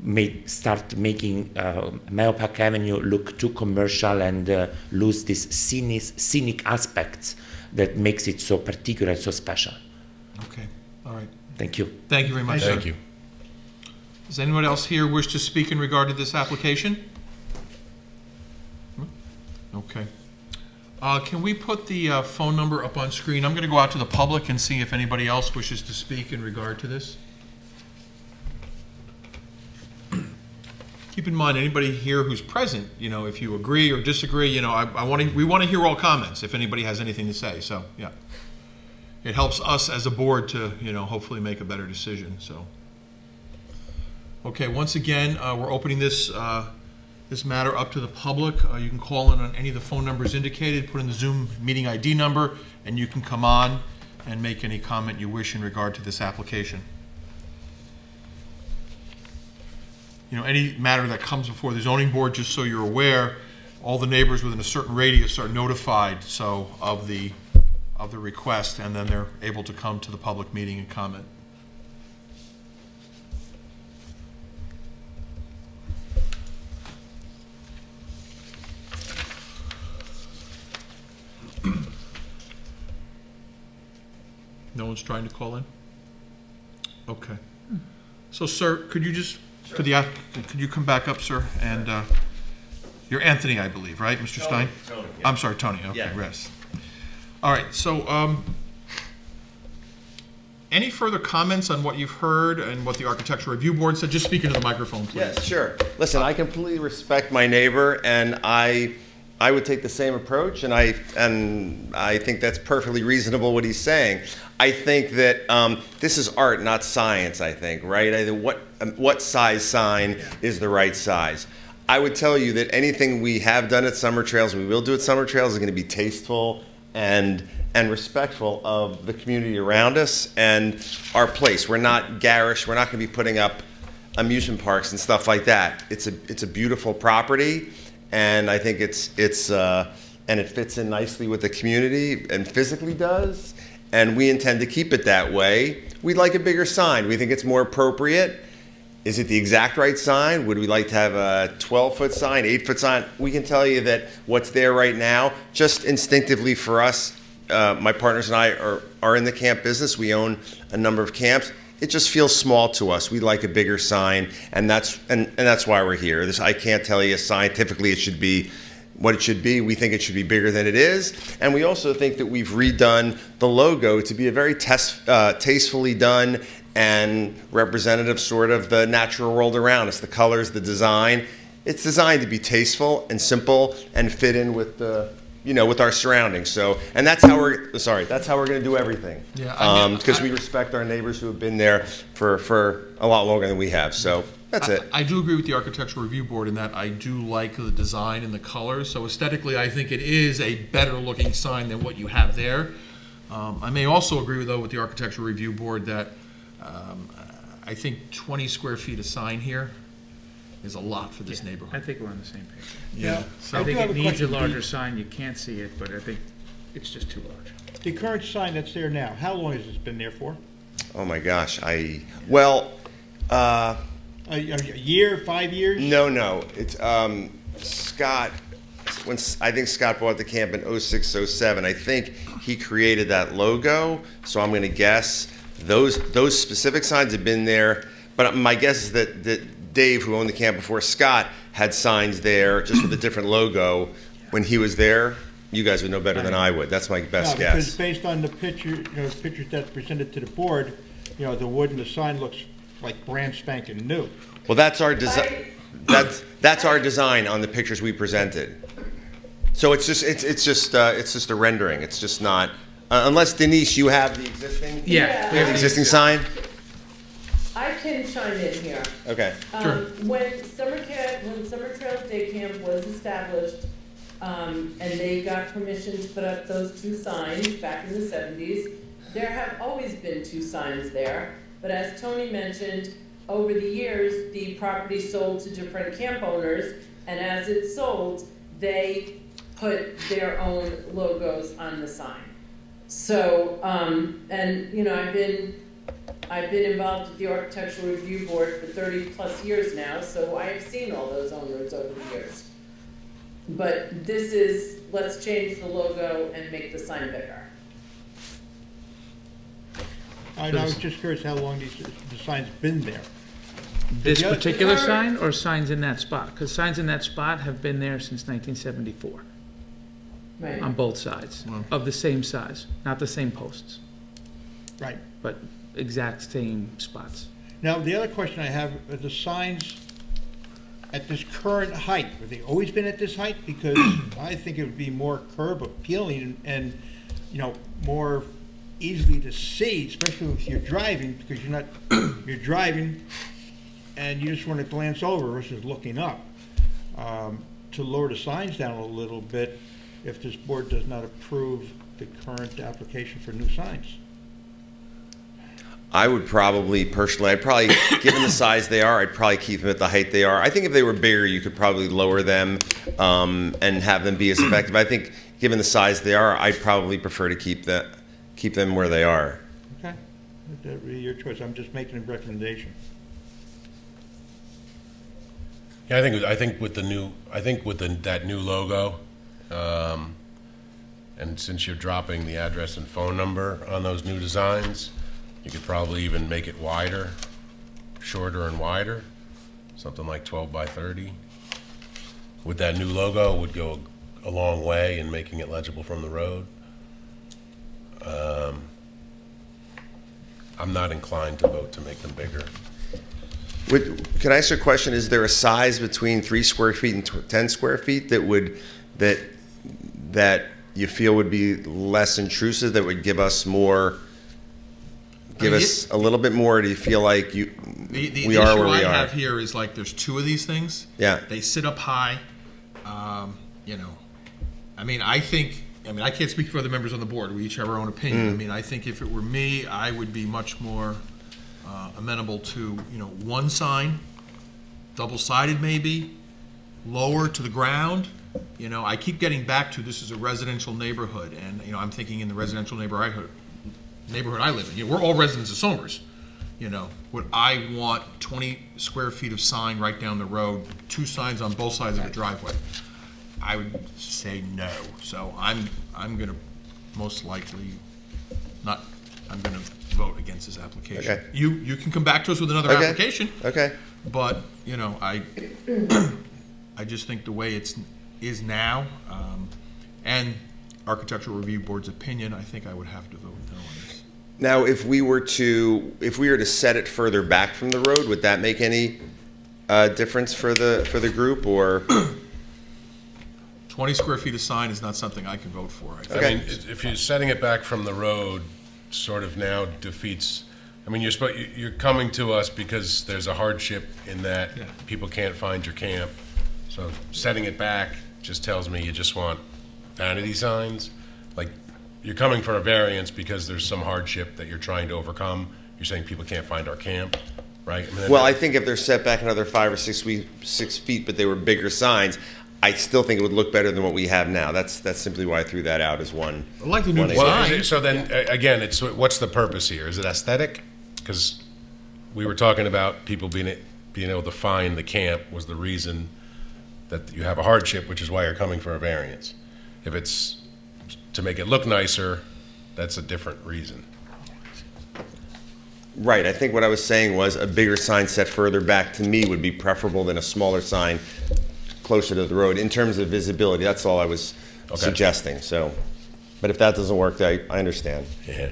may start making Meopak Avenue look too commercial and lose this scenic aspect that makes it so particular and so special. Okay, all right. Thank you. Thank you very much, sir. Thank you. Does anyone else here wish to speak in regard to this application? Okay. Can we put the phone number up on screen? I'm going to go out to the public and see if anybody else wishes to speak in regard to this. Keep in mind, anybody here who's present, if you agree or disagree, we want to hear all comments if anybody has anything to say. So, yeah, it helps us as a board to, hopefully make a better decision. So, okay, once again, we're opening this matter up to the public. You can call in on any of the phone numbers indicated, put in the Zoom meeting ID number, and you can come on and make any comment you wish in regard to this application. Any matter that comes before the zoning board, just so you're aware, all the neighbors within a certain radius are notified of the request, and then they're able to come to the public meeting and comment. No one's trying to call in? Okay. So, sir, could you come back up, sir? And you're Anthony, I believe, right, Mr. Stein? Tony, yeah. I'm sorry, Tony. Okay, Yeah. rest. All right. So, any further comments on what you've heard and what the Architectural Review Board said? Just speak into the microphone, please. Yes, sure. Listen, I completely respect my neighbor, and I would take the same approach, and I think that's perfectly reasonable what he's saying. I think that this is art, not science, I think, right? What size sign is the right size? I would tell you that anything we have done at Summer Trails, we will do at Summer Trails, is going to be tasteful and respectful of the community around us and our place. We're not garish. We're not going to be putting up amusement parks and stuff like that. It's a beautiful property, and I think and it fits in nicely with the community and physically does. And we intend to keep it that way. We'd like a bigger sign. We think it's more appropriate. Is it the exact right sign? Would we like to have a 12-foot sign, 8-foot sign? We can tell you that what's there right now, just instinctively for us, my partners and I are in the camp business. We own a number of camps. It just feels small to us. We'd like a bigger sign, and that's why we're here. I can't tell you scientifically it should be what it should be. We think it should be bigger than it is. And we also think that we've redone the logo to be a very tastefully done and representative sort of the natural world around us, the colors, the design. It's designed to be tasteful and simple and fit in with with our surroundings. So, and that's how we're going to do everything. Yeah, because we respect our neighbors who have been there for a lot longer than we have. So that's it. I do agree with the Architectural Review Board in that I do like the design and the colors. So aesthetically, I think it is a better looking sign than what you have there. I may also agree, though, with the Architectural Review Board that I think 20 square feet of sign here is a lot for this I neighborhood. think we're on the same page. Yeah. I do think have it a needs a question. larger sign. You can't see it, but I think it's just too large. The current sign that's there now, how long has this been there for? Oh my gosh, A year, 5 years? no, it's, Scott, I think Scott bought the camp in 06, 07, I think he created that logo, so I'm gonna guess those specific signs have been there, but my guess is that Dave, who owned the camp before Scott, had signs there just with a different logo. When he was there, you guys would know better than I would. That's my best No, because guess. based on the pictures that's presented to the board, the wood and the sign looks like brand spanking new. Well, that's our design. That's our design on the pictures we presented. So it's just a rendering. It's just not unless Denise, you have the existing. Yeah. The existing sign. I can chime in here. Okay. When Summer Trails Day Camp was established, and they got permission to put up those 2 signs back in the 70s, there have always been 2 signs there. But as Tony mentioned, over the years, the property sold to different camp owners, and as it sold, they put their own logos on the sign. So, I've been involved with the Architectural Review Board for 30 plus years now, so I have seen all those owners over the years. But this is, let's change the logo and make the sign bigger. I was just curious how long the sign's been there. This The other- particular sign or signs in that spot? Because signs in that spot have been there since 1974 Right. on both sides, of the same size, not the same posts, Right. but exact same spots. Now, the other question I have, are the signs at this current height, have they always been at this height? Because I think it would be more curb appealing and, more easily to see, especially if you're driving, because you're driving and you just want to glance over versus looking up. To lower the signs down a little bit if this board does not approve the current application for new signs. I would probably, personally, given the size they are, I'd probably keep them at the height they are. I think if they were bigger, you could probably lower them and have them be as effective. I think, given the size they are, I'd probably prefer to keep them where they are. Okay, that'd be your choice. I'm just making a recommendation. Yeah, I think with that new logo, and since you're dropping the address and phone number on those new designs, you could probably even make it wider, shorter and wider, something like 12 by 30. With that new logo would go a long way in making it legible from the road. I'm not inclined to vote to make them bigger. Can I ask you a question? Is there a size between 3 square feet and 10 square feet that you feel would be less intrusive, that would give us more? Us a little bit more. Do you feel like we are where we are? The issue I have here is like there's 2 of these things. Yeah. They sit up high. I can't speak for other members on the board. We each have our own opinion. I think if it were me, I would be much more amenable to, one sign, double-sided maybe, lower to the ground. I keep getting back to this is a residential neighborhood, and, I'm thinking in the residential neighborhood I live in. We're all residents of Somers. Would I want 20 square feet of sign right down the road, 2 signs on both sides of a driveway? I would say no. So I'm going to most likely not. I'm going to vote against this application. Okay. You can come back to us with another Okay. application. Okay. But I just think the way it is now, and Architectural Review Board's opinion, I think I would have to vote no on this. Now, if we were to set it further back from the road, would that make any difference for the group, or? 20 square feet of sign is not something I can vote for. I think. Okay. I mean, if you're setting it back from the road, sort of now defeats. I mean, you're coming to us because there's a hardship in that people can't find your camp. So setting it back just tells me you just want vanity signs. Like, you're coming for a variance because there's some hardship that you're trying to overcome. You're saying people can't find our camp, right? Well, I think if they're set back another 5 or 6 feet, but they were bigger signs, I still think it would look better than what we have now. That's simply why I threw that out as one. I like the new one design. idea. so then, again, it's what's the purpose here? Is it aesthetic? because we were talking about people being able to find the camp was the reason that you have a hardship, which is why you're coming for a variance. If it's to make it look nicer, that's a different reason. Right, I think what I was saying was a bigger sign set further back to me would be preferable than a smaller sign closer to the road in terms of visibility. That's all I was suggesting, so. But if that doesn't work, I understand. Yeah.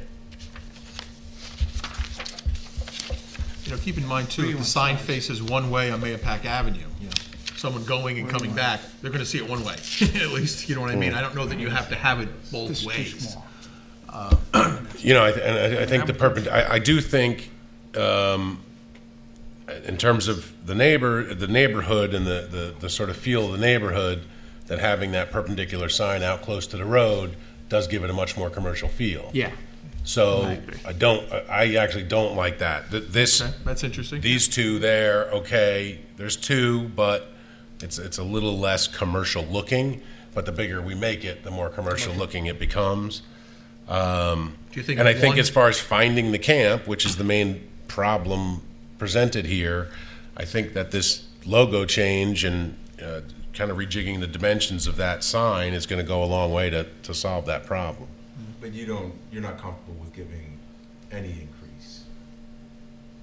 Keep in mind too, if the sign faces one way on Mayapack Avenue, someone going and coming back, they're gonna see it one way, at least, you know what I mean? I don't know that you have to have it both This is too ways. small. I think I do think, in terms of the neighborhood and the sort of feel of the neighborhood, that having that perpendicular sign out close to the road does give it a much more commercial feel. Yeah. So I agree. I actually don't like that. This, Okay, that's interesting. these two there, okay, there's two, but it's a little less commercial looking, but the bigger we make it, the more commercial looking it becomes. Do you think And I think one- as far as finding the camp, which is the main problem presented here, I think that this logo change and kind of rejigging the dimensions of that sign is going to go a long way to solve that problem. But you're not comfortable with giving any increase?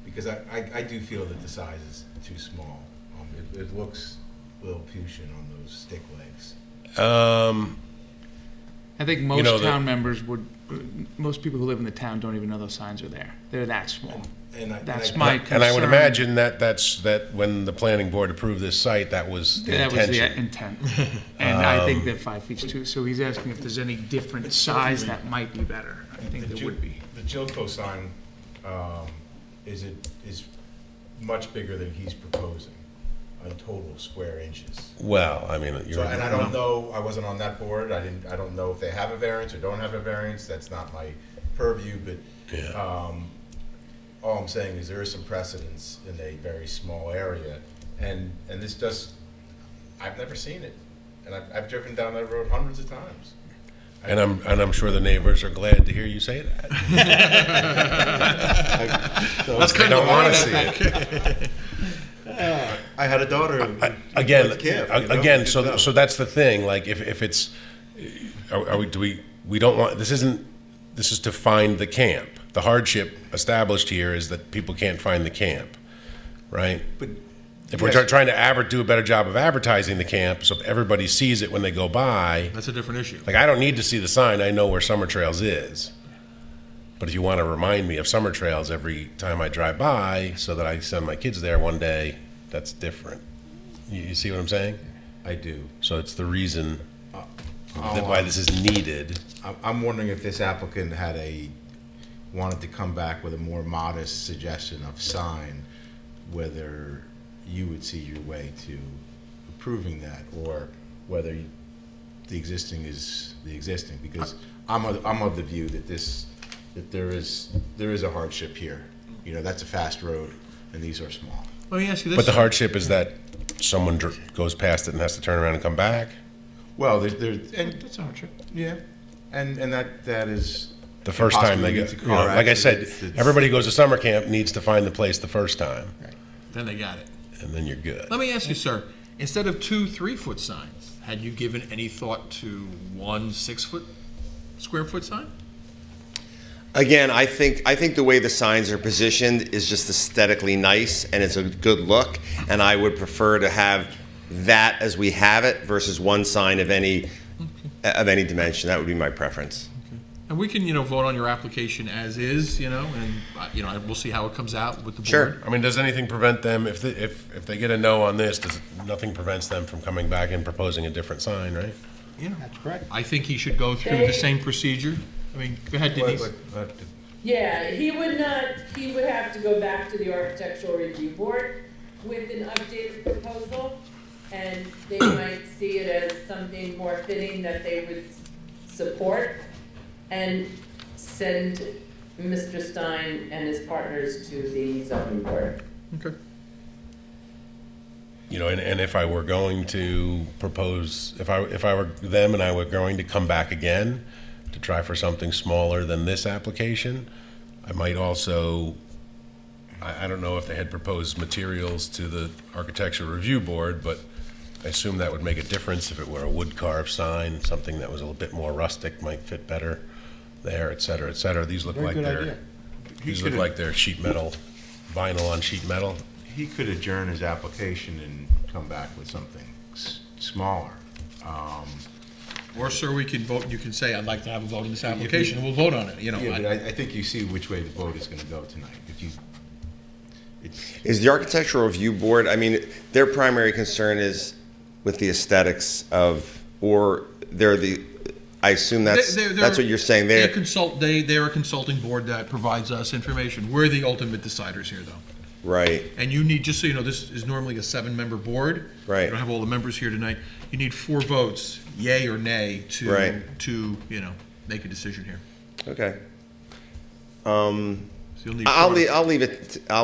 Because I do feel that the size is too small. It looks Lilliputian on those stick legs. I think most know, town members would, most people who live in the town don't even know those signs are there. They're that small. That's my concern. And I would imagine that when the planning board approved this site, that was the That was the intention. intent. And I think that 5 feet's too, so he's asking if there's any different size that might be better. I think there would be. The Jilco sign is much bigger than he's proposing on total square inches. Well, I mean, So, and I don't know, I wasn't on that board, I don't know if they have a variance or don't have a variance, that's not my purview, but, all I'm saying is there is some precedence in a very small area, and this just, I've never seen it, and I've driven down that road hundreds of times. And I'm sure the neighbors are glad to hear you say that. That's They kind don't of want want to see it. I had a daughter who Again, went to camp, you know, again, didn't know. so that's the thing, like, if it's, we don't want, this is to find the camp. The hardship established here is that people can't find the camp, right? But If we're yes. trying to do a better job of advertising the camp, so everybody sees it when they go by, That's a different issue. like, I don't need to see the sign, I know where Summer Trails is. But if you want to remind me of Summer Trails every time I drive by, so that I send my kids there one day, that's different. You see what I'm saying? I do. So it's the reason why this is needed. I'm wondering if this applicant wanted to come back with a more modest suggestion of sign, whether you would see your way to approving that, or whether the existing is the existing, because I'm of the view that there is a hardship here. You know, that's a fast road, and these are small. Let me ask you this. But the hardship is that someone goes past it and has to turn around and come back. Well, and That's a hardship. yeah, and that is The first time they impossible go, to like I correct. said, It's- everybody who goes to summer camp needs to find the place the first time, Then they got it. and then you're good. Let me ask you, sir, instead of 2 3-foot signs, had you given any thought to 1 square foot sign? Again, I think the way the signs are positioned is just aesthetically nice, and it's a good look, and I would prefer to have that as we have it versus one sign of any dimension. That would be my preference. And we can, vote on your application as is, and, we'll see how it comes out with the board. Sure. I mean, does anything prevent them, if they get a no on this, nothing prevents them from coming back and proposing a different sign, right? That's correct. I think he should go through the same procedure. I mean, go ahead, Denise. Yeah, he would have to go back to the architectural review board with an updated proposal, and they might see it as something more fitting that they would support, and send Mr. Stein and his partners to the zoning board. Okay. And if I were going to propose, if I were them and I were going to come back again to try for something smaller than this application, I might also I don't know if they had proposed materials to the Architectural Review Board, but I assume that would make a difference if it were a wood carved sign, something that was a little bit more rustic might fit better there, et cetera, et cetera. These look Very like good they're, idea. these look like they're sheet metal, vinyl on sheet metal. He could adjourn his application and come back with something smaller. Or, sir, we can vote, you can say, I'd like to have a vote on this application, and we'll vote on it, you know. Yeah, but I think you see which way the vote is gonna go tonight. If you, it's, Is the Architectural Review Board, I mean, their primary concern is with the aesthetics of, or they're the, I assume that's what you're saying. They're a consulting board that provides us information. We're the ultimate deciders here, though. Right, And you need, just so you know, this is normally a 7-member board. Right. You don't have all the members here tonight. You need 4 votes, yay or nay, Right. to, you know, make a decision here. okay. So you'll need I'll 4.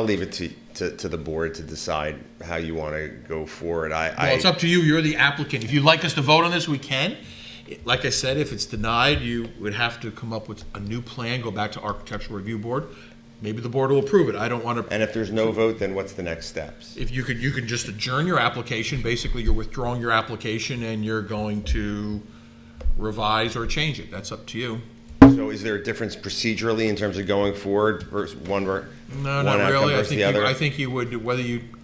leave it to the board to decide how you want to go forward. Well, it's up to you. You're the applicant. If you'd like us to vote on this, we can. Like I said, if it's denied, you would have to come up with a new plan, go back to Architectural Review Board. Maybe the board will approve it. I don't want to. And if there's no vote, then what's the next steps? If you could just adjourn your application. Basically, you're withdrawing your application and you're going to revise or change it. That's up to you. So is there a difference procedurally in terms of going forward versus one No, one not outcome really. versus the other? I think you would,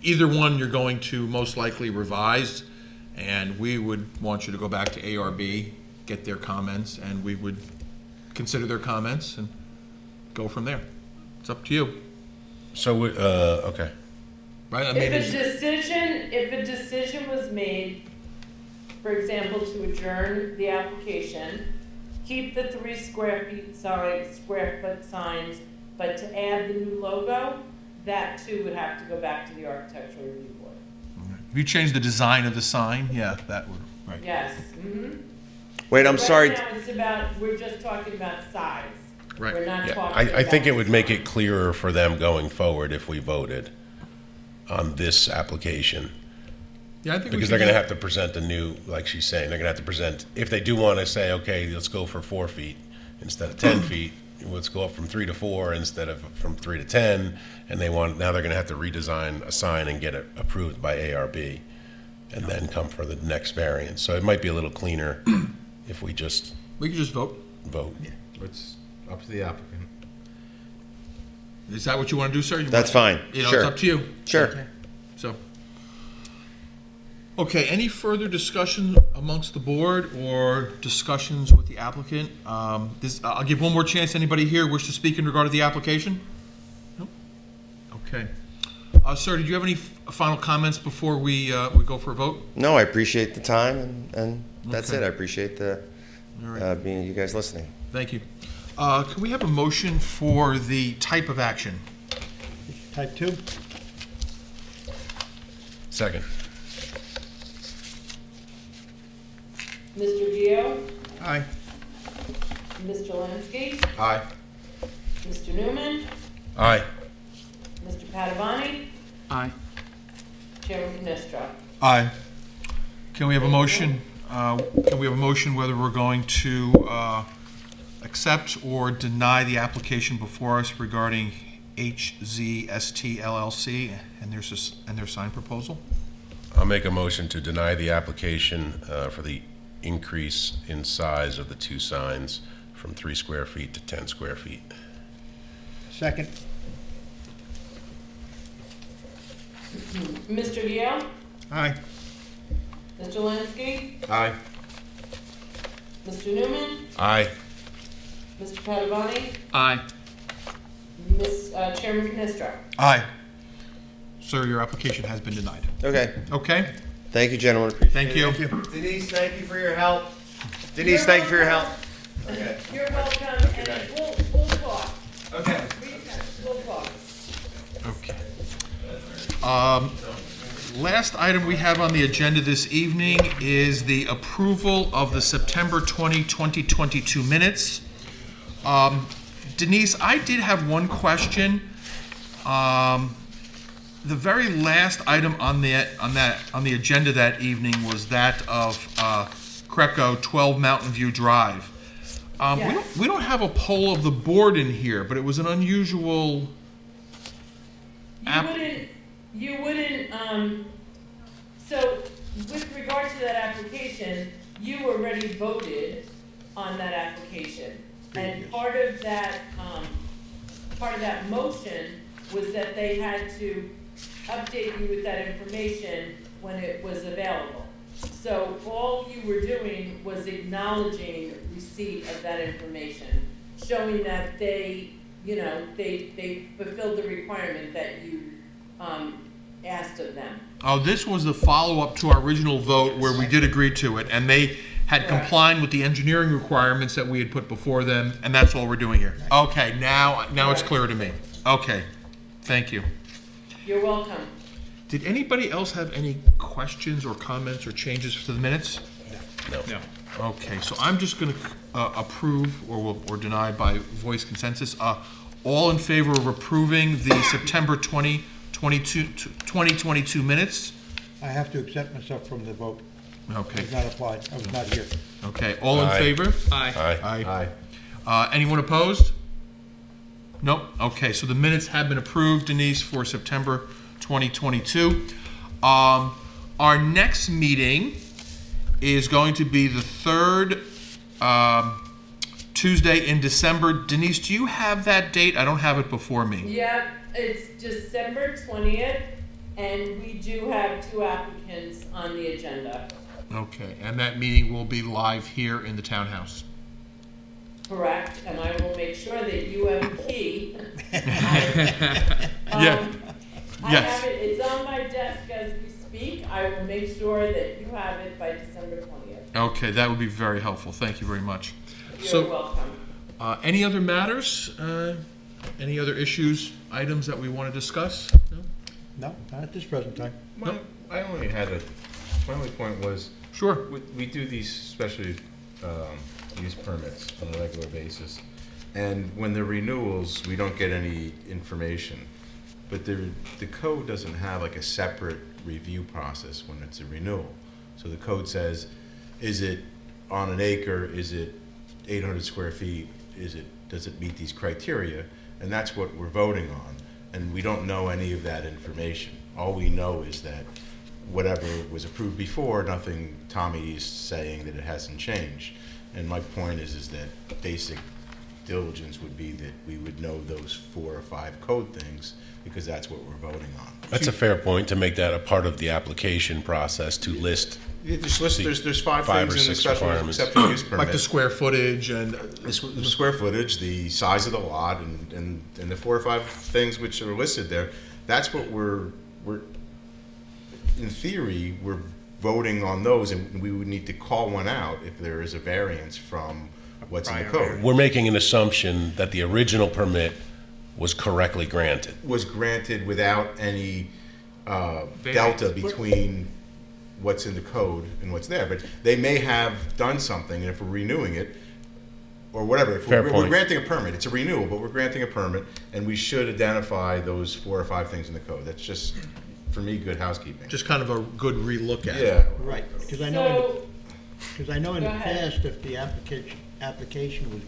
either one, you're going to most likely revise, and we would want you to go back to ARB, get their comments, and we would consider their comments and go from there. It's up to you, So, okay. right? I mean, If a decision was made, for example, to adjourn the application, keep the 3 square foot signs, but to add the new logo, that too would have to go back to the Architectural Review Board. if you change the design of the sign, yeah, that would, right. Yes, mm-hmm. Wait, I'm sorry. Right now, we're just talking about size. Right. We're not Yeah, talking about. I think it would make it clearer for them going forward if we voted on this application. Yeah, I think we Because should they're gonna do- have to present a new, like she's saying, they're gonna have to present, if they do wanna say, okay, let's go for 4 feet instead of 10 feet, let's go up from 3 to 4 instead of from 3 to 10, and now they're gonna have to redesign a sign and get it approved by ARB, and then come for the next variance. So it might be a little cleaner if we just We could just vote. vote. it's up to the applicant. Is that what you want to do, sir? That's fine. You know, Sure. it's up to you. Sure. Okay. So, okay, any further discussion amongst the board or discussions with the applicant? I'll give one more chance. Anybody here wish to speak in regard to the application? No? Okay. Sir, did you have any final comments before we go for a vote? No, I appreciate the time, and that's Okay. it. I appreciate the All right. being you guys listening. Thank you. Can we have a motion for the type of action? Type 2? Second. Mr. Gio, Aye. Mr. Lansky, Aye. Mr. Newman, Aye. Mr. Padavani, Aye. Chairman Canestra. Aye. Can we have a motion, whether we're going to accept or deny the application before us regarding HZST LLC and their sign proposal? I'll make a motion to deny the application for the increase in size of the 2 signs from 3 square feet to 10 square feet. Second? Mr. Gio, Aye. Mr. Lansky, Aye. Mr. Newman, Aye. Mr. Padavani, Aye. Chairman Canestra. Aye. Sir, your application has been denied. Okay. Okay? Thank you, gentlemen. Appreciate Thank you. Denise, thank you for your help. Denise, thank you for your help. Okay. You're welcome, and we'll talk. Okay. We'll talk. Okay. Last item we have on the agenda this evening is the approval of the September 20, 2022 minutes. Denise, I did have one question. The very last item on the agenda that evening was that of Creco 12 Mountain View Drive. Yes. We don't have a poll of the board in here, but it was an unusual You wouldn't, so with regard to that application, you already voted on that application. And part of that motion was that they had to update you with that information when it was available. So all you were doing was acknowledging receipt of that information, showing that they fulfilled the requirement that you, asked of them. Oh, this was the follow-up to our original vote where we did agree to it, and they had Correct. complied with the engineering requirements that we had put before them, and that's all we're doing here. Okay, now it's clear to me. Okay, thank you. You're welcome. Did anybody else have any questions or comments or changes to the minutes? No. Okay, so I'm just gonna approve or deny by voice consensus. All in favor of approving the September 2022 minutes? I have to exempt myself from the vote. Okay, It's not applied, I was not here. okay, all in Aye. favor? Aye. Aye. Anyone opposed? Nope. Okay, so the minutes have been approved, Denise, for September 2022. Our next meeting is going to be the third Tuesday in December. Denise, do you have that date? I don't have it before me. Yeah, it's December 20th, and we do have 2 applicants on the agenda. Okay, and that meeting will be live here in the townhouse. Correct, and I will make sure that you have a key. Yeah. I Yes. have it, it's on my desk as we speak. I will make sure that you have it by December 20th. Okay, that would be very helpful. Thank you very much. You're So, welcome. any other matters? Any other issues, items that we want to discuss? No? No, not at this present time. My only point was, Sure. we do these special use permits on a regular basis, and when they're renewals, we don't get any information. But the code doesn't have like a separate review process when it's a renewal. So the code says, is it on an acre, is it 800 square feet, does it meet these criteria? And that's what we're voting on. And we don't know any of that information. All we know is that whatever was approved before, nothing, Tommy is saying that it hasn't changed. And my point is that basic diligence would be that we would know those 4 or 5 code things, because that's what we're voting on. That's a fair point, to make that a part of the application process, to list. Yeah, there's 5 5 or things in the 6 special requirements. exception use permit. Like the square footage and, The square footage, the size of the lot, and the 4 or 5 things which are listed there. That's what we're in theory, we're voting on those, and we would need to call one out if there is a variance from what's in the code. We're making an assumption that the original permit was correctly granted. Was granted without any delta between what's in the code and what's there. But they may have done something, and if we're renewing it, or whatever, if Fair we're point. granting a permit, it's a renewal, but we're granting a permit, and we should identify those 4 or 5 things in the code. That's just, for me, good housekeeping. just kind of a good relook at it. Yeah. Right, because I So, know in Go the ahead. past, if the application was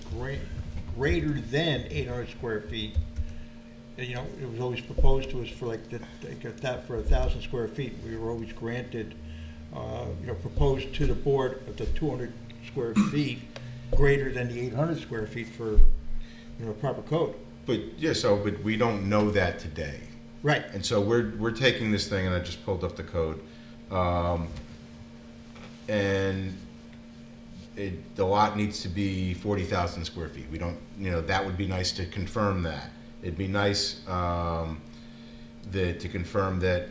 greater than 800 square feet, it was always proposed to us for for 1,000 square feet. We were always granted, proposed to the board of the 200 square feet greater than the 800 square feet for, proper code. But we don't know that today. Right. And so we're taking this thing, and I just pulled up the code, and the lot needs to be 40,000 square feet. We don't, that would be nice to confirm that. It'd be nice to confirm that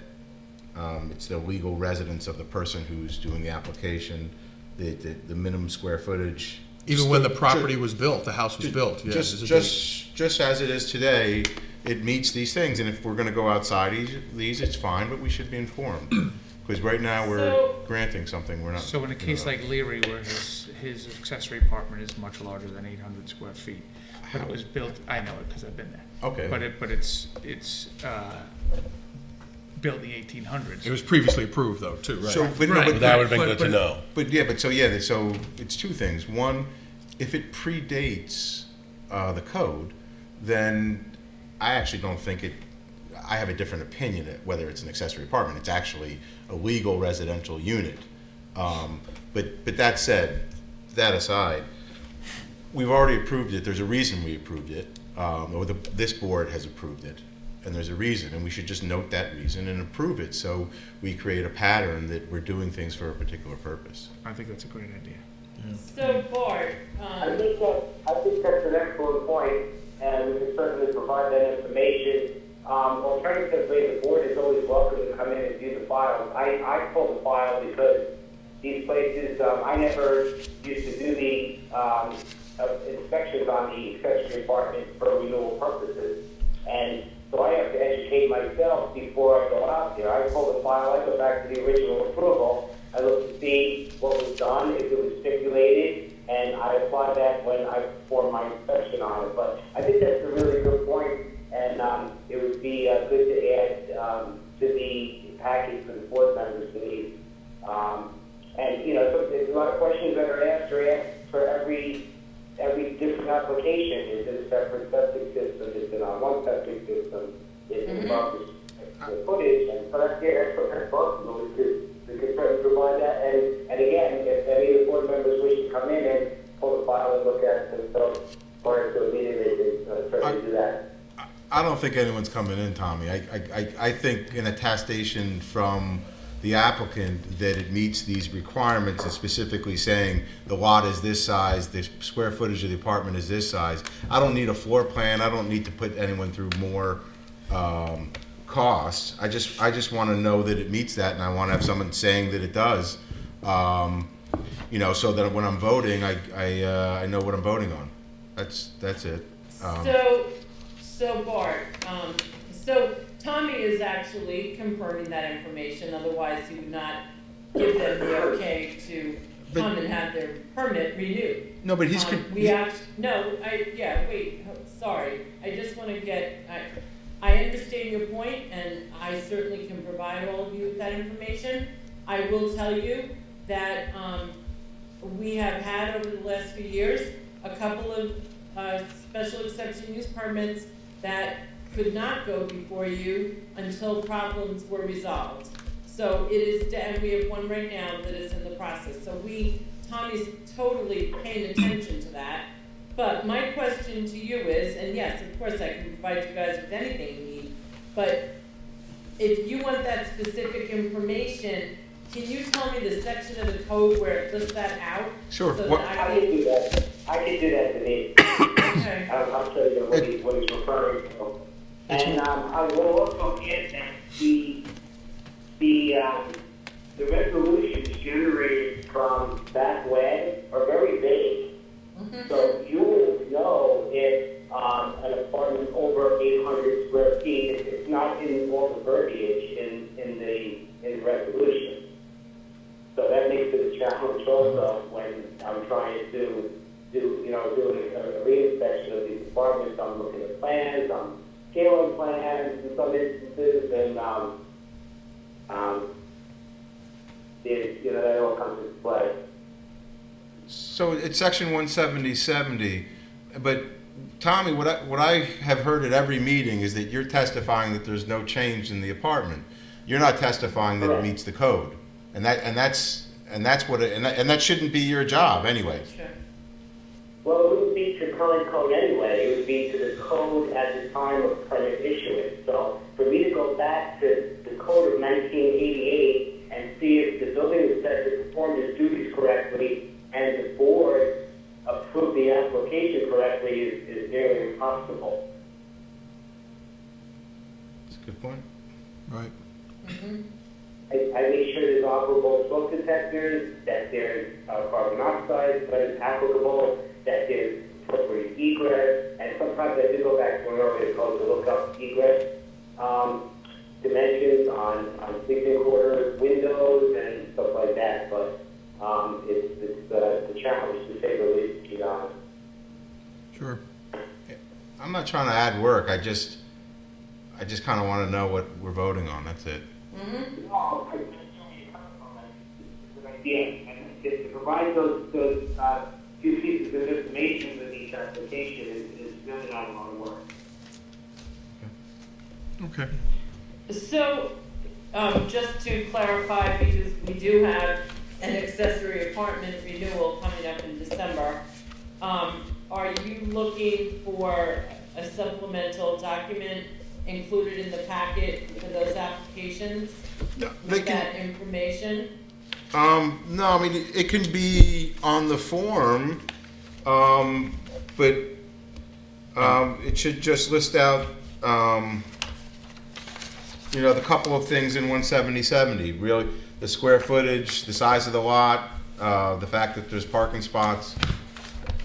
it's the legal residence of the person who's doing the application, the minimum square footage. Even when the property was built, the house was built. Yeah, Just as it is today, it meets these things, and if we're gonna go outside these, it's fine, but we should be informed. Because right now, we're So- granting something we're not. So in a case like Leary, where his accessory apartment is much larger than 800 square feet, but it was built, I know it because I've been there. Okay. But it's built in the 1800s. It was previously approved though, too, right? So, but, no, Right. but That would have been But- good to but- know. so it's 2 things. One, if it predates the code, then I actually don't think it I have a different opinion at whether it's an accessory apartment. It's actually a legal residential unit. But that said, that aside, we've already approved it. There's a reason we approved it, or this board has approved it, and there's a reason, and we should just note that reason and approve it so we create a pattern that we're doing things for a particular purpose. I think that's a great idea. So Bart, I think that's an excellent point, and we can certainly provide that information. Alternatively, the board is always welcome to come in and view the files. I pull the file because these places, I never used to do the inspections on the accessory apartments for renewal purposes. And so I have to educate myself before I go out there. I pull the file, I go back to the original approval, I look to see what was done, if it was stipulated, and I apply that when I perform my inspection on it. But I think that's a really good point, and it would be good to add to the package for the board members to need. And you know, so there's a lot of questions that are asked for every different application. Is it a separate septic system? Is it on one septic system? Is it about the footage? And so that's possible. We could certainly provide that. And again, if any of the board members wish to come in and pull the file and look at it themselves prior to a meeting, they can certainly do that. I don't think anyone's coming in, Tommy. I think an attestation from the applicant that it meets these requirements and specifically saying the lot is this size, the square footage of the apartment is this size. I don't need a floor plan. I don't need to put anyone through more costs. I just want to know that it meets that, and I want to have someone saying that it does. You know, so that when I'm voting, I know what I'm voting on. That's it. So Bart, so Tommy is actually confirming that information, otherwise he would not give them the okay to come and have their permit renewed. No, but he's sorry, I just want to get, I understand your point, and I certainly can provide all of you with that information. I will tell you that we have had over the last few years a couple of special exception use permits that could not go before you until problems were resolved. So it is, and we have one right now that is in the process. So Tommy's totally paying attention to that. But my question to you is, and yes, of course I can provide you guys with anything you need, but if you want that specific information, can you tell me the section of the code where it lists that out? Sure. So What- that I can do that. I can do that today. Okay. I'll show you what he's referring to. And I will also add that the resolutions generated from that web are very vague. So you will know if an apartment over 800 square feet, it's not in all the verbiage in the resolution. So that makes it a challenge also when I'm trying to doing a re-inspection of these apartments. I'm looking at plans, I'm scaling plans in some instances, and that all comes into play. So it's section 17070, but Tommy, what I have heard at every meeting is that you're testifying that there's no change in the apartment. You're not testifying that it meets the code, and that shouldn't be your job anyway. Sure. Well, it wouldn't be to current code anyway. It would be to the code at the time of permit issuance. So for me to go back to the code of 1988 and see if the building inspector performed his duties correctly and the board approved the application correctly is nearly impossible. That's a good point. Right. I make sure there's operable smoke detectors, that there's carbon monoxide, but it's applicable, that there's appropriate egress, and sometimes I do go back to an earlier code to look up egress dimensions on sleeping quarters, windows, and stuff like that. But it's a challenge to say the least, to be honest. Sure. I'm not trying to add work. I just kind of want to know what we're voting on. That's it. No, I think it's a good idea. And to provide those few pieces of information with each application is really not a lot of work. Okay. So, just to clarify, because we do have an accessory apartment renewal coming up in December, are you looking for a supplemental document included in the packet for those applications? No, they With that information? No, I mean, it can be on the form, but it should just list out, the couple of things in 17070. Really, the square footage, the size of the lot, the fact that there's parking spots,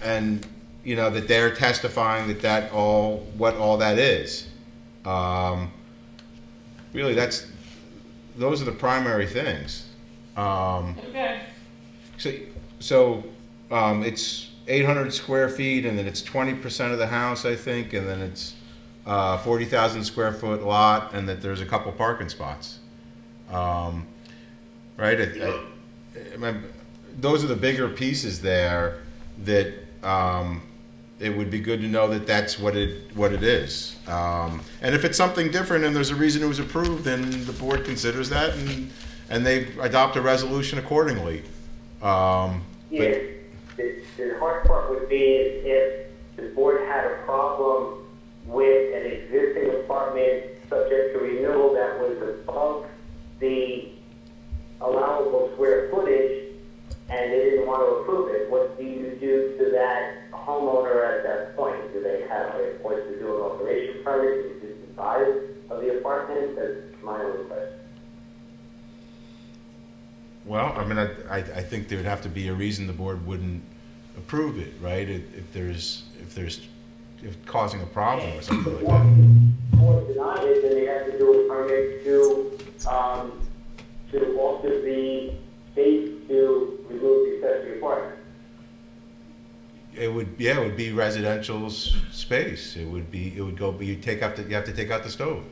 and, that they're testifying that what all that is. Really, those are the primary things. Okay, So it's 800 square feet, and then it's 20% of the house, I think, and then it's 40,000 square foot lot, and that there's a couple parking spots. Right? Those are the bigger pieces there that it would be good to know that that's what it is. And if it's something different and there's a reason it was approved, then the board considers that and they adopt a resolution accordingly. Yes, the hard part would be if the board had a problem with an existing apartment subject to renewal that was above the allowable square footage, and they didn't want to approve it. What do you do to that homeowner at that point? Do they have a voice to do an alteration permit to reduce the size of the apartment? That's my only question. Well, I mean, I think there would have to be a reason the board wouldn't approve it, right? If causing a problem or something like that. Or deny it, then they have to do a permit to alter the space to remove the accessory apartment. It would be residential space. You have to take out the stove.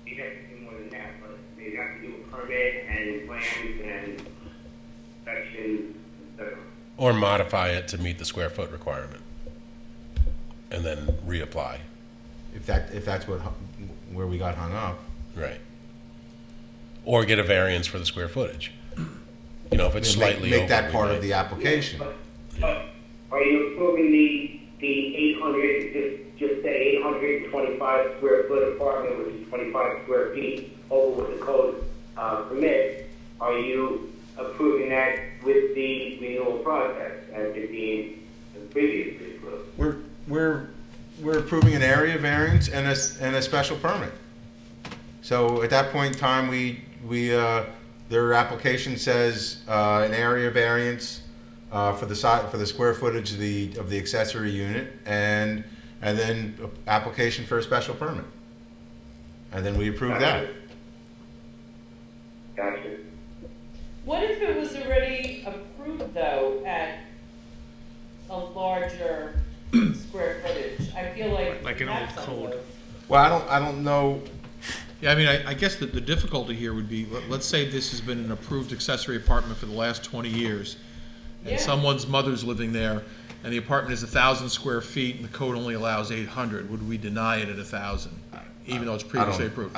You have to do more than that, but they have to do a permit and plans and inspections, etc. Or modify it to meet the square foot requirement, and then reapply. If that's where we got hung up. Right. Or get a variance for the square footage. If it's slightly Make over, that we part might- of the application. But are you approving the 800, just say 825 square foot apartment, which is 25 square feet over what the code permits? Are you approving that with the renewal process as it being previously approved? We're approving an area variance and a special permit. So at that point in time, their application says an area variance for the square footage of the accessory unit, and then application for a special permit, and then we approve that. Gotcha. what if it was already approved though at a larger square footage? I feel like an that's old on code. those. Well, I don't know. Yeah, I mean, I guess the difficulty here would be, let's say this has been an approved accessory apartment for the last 20 years, and Yeah. someone's mother's living there, and the apartment is 1,000 square feet, and the code only allows 800. Would we deny it at 1,000, even though it's previously approved?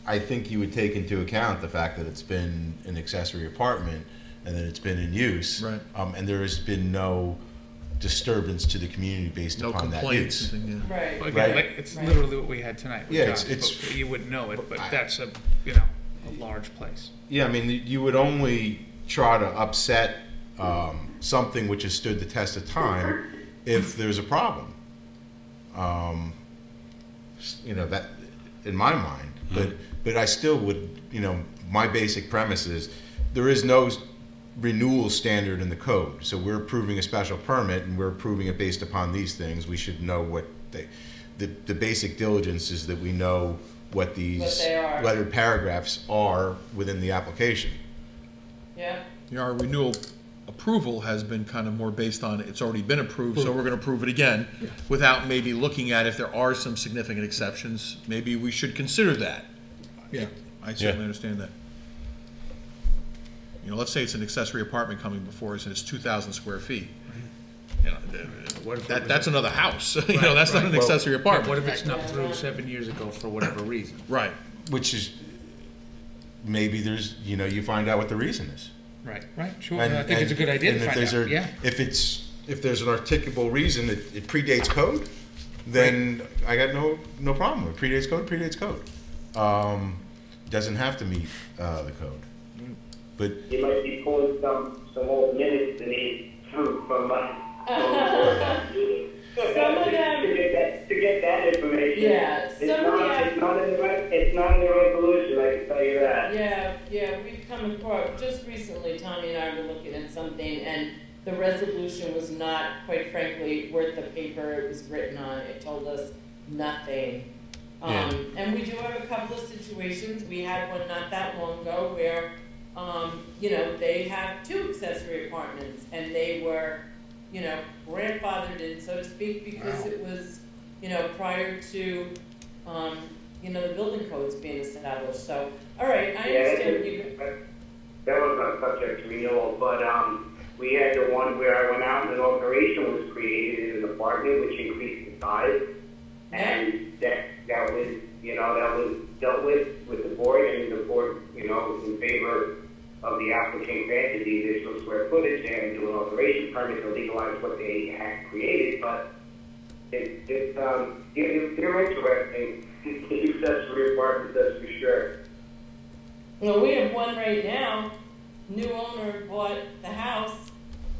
I think you would take into account the fact that it's been an accessory apartment and that it's been in use. Right. And there has been no disturbance to the community based No upon that complaints. use. Yeah. Right. Well, again, Right. it's Right. literally what we had tonight. with Yeah, Josh, it's- but you wouldn't know it, but that's a large place. Yeah, I mean, you would only try to upset something which has stood the test of time if there's a problem. That in my mind, but I still would, my basic premise is there is no renewal standard in the code. So we're approving a special permit and we're approving it based upon these things. We should know what the basic diligence is, that we know what these What they are. lettered paragraphs are within the application. Yeah, Our renewal approval has been kind of more based on, it's already been approved, so we're going to approve it again, without maybe looking at if there are some significant exceptions. Maybe we should consider that. Yeah, I certainly understand that. Let's say it's an accessory apartment coming before us and it's 2,000 square feet. what if it was That's a- another house. Right, That's not right. an accessory Yeah, apartment. what if it's snuck through 7 years ago for whatever reason? Right. Which is, maybe there's, you find out what the reason is. Right, sure. And- I think it's a good idea and to if find there's out, a- yeah. If there's an articulable reason, it predates code, then I got no problem. It predates code. Doesn't have to meet the code. But You might be pulling some old minutes that he threw from Some of them, to get that information. yeah, some of the, It's not in the resolution, I can tell you that. yeah, we've come across, just recently, Tommy and I were looking at something, and the resolution was not, quite frankly, worth the paper it was written on. It told us nothing. And we do have a couple of situations. We had one not that long ago where, they have 2 accessory apartments, and they were, grandfathered in, so to speak, because it was, prior to, the building codes being established. So, all right, I understand what you. That was not subject to renewal, but, we had the one where I went out and an alteration was created in an apartment, which increased the size. And that was, that was dealt with the board, and the board, was in favor of the applicant granted the additional square footage. They had to do an alteration permit to legalize what they had created, but it's they're interesting. These accessory apartments, that's for sure. Well, we have one right now. New owner bought the house,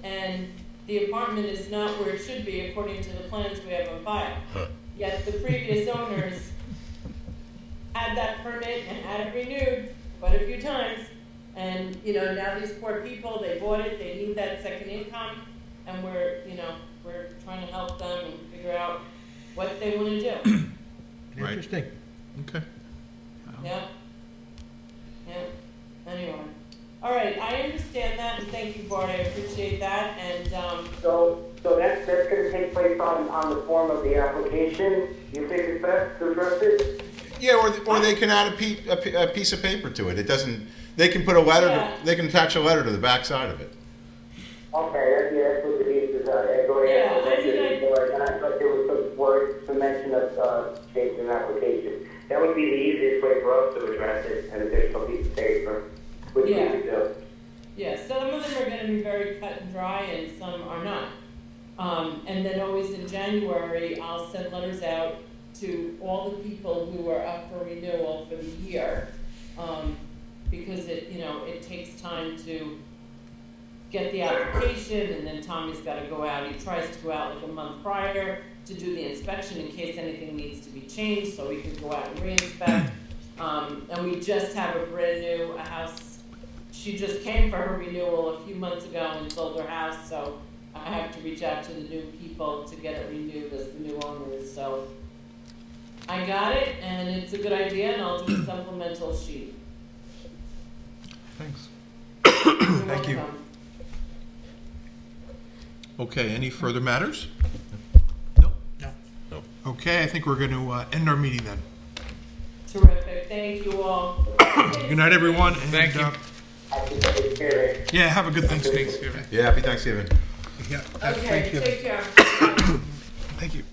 and the apartment is not where it should be according to the plans we have on file. Yet the previous owners had that permit and had it renewed quite a few times. And, now these poor people, they bought it, they need that second income, and we're trying to help them and figure out what they want to do. Right. Interesting. Okay. Yeah. Anyway. All right, I understand that, and thank you, Bart, I appreciate that, and, So that's gonna take place on the form of the application. You think it's best to address it? yeah, or they can add a piece of paper to it. It doesn't. They can put a letter. Yeah. They can attach a letter to the back side of it. Okay, that's what the needs is, go ahead. And I thought there was some words, some mention of, changing an application. That would be the easiest way for us to address it, an additional piece of paper, which we Yeah. could do. yeah, some of them are gonna be very cut and dry, and some are not. And then always in January, I'll send letters out to all the people who are up for renewal for the year. Because it takes time to get the application, and then Tommy's gotta go out. He tries to go out like a month prior to do the inspection in case anything needs to be changed, so he can go out and re-inspect. And we just have a brand new house. She just came for her renewal a few months ago and sold her house, so I have to reach out to the new people to get it renewed as the new owners, so. I got it, and it's a good idea, and I'll do a supplemental sheet. Thanks. You're Thank you. welcome. Okay, any further matters? No? No. Okay, I think we're going to end our meeting then. Terrific, thank you all. Good night, everyone. And, Thank you. Yeah, have a good Thanksgiving. Yeah, happy Thanksgiving. Yeah, Okay, Thanksgiving. take care. Thank you.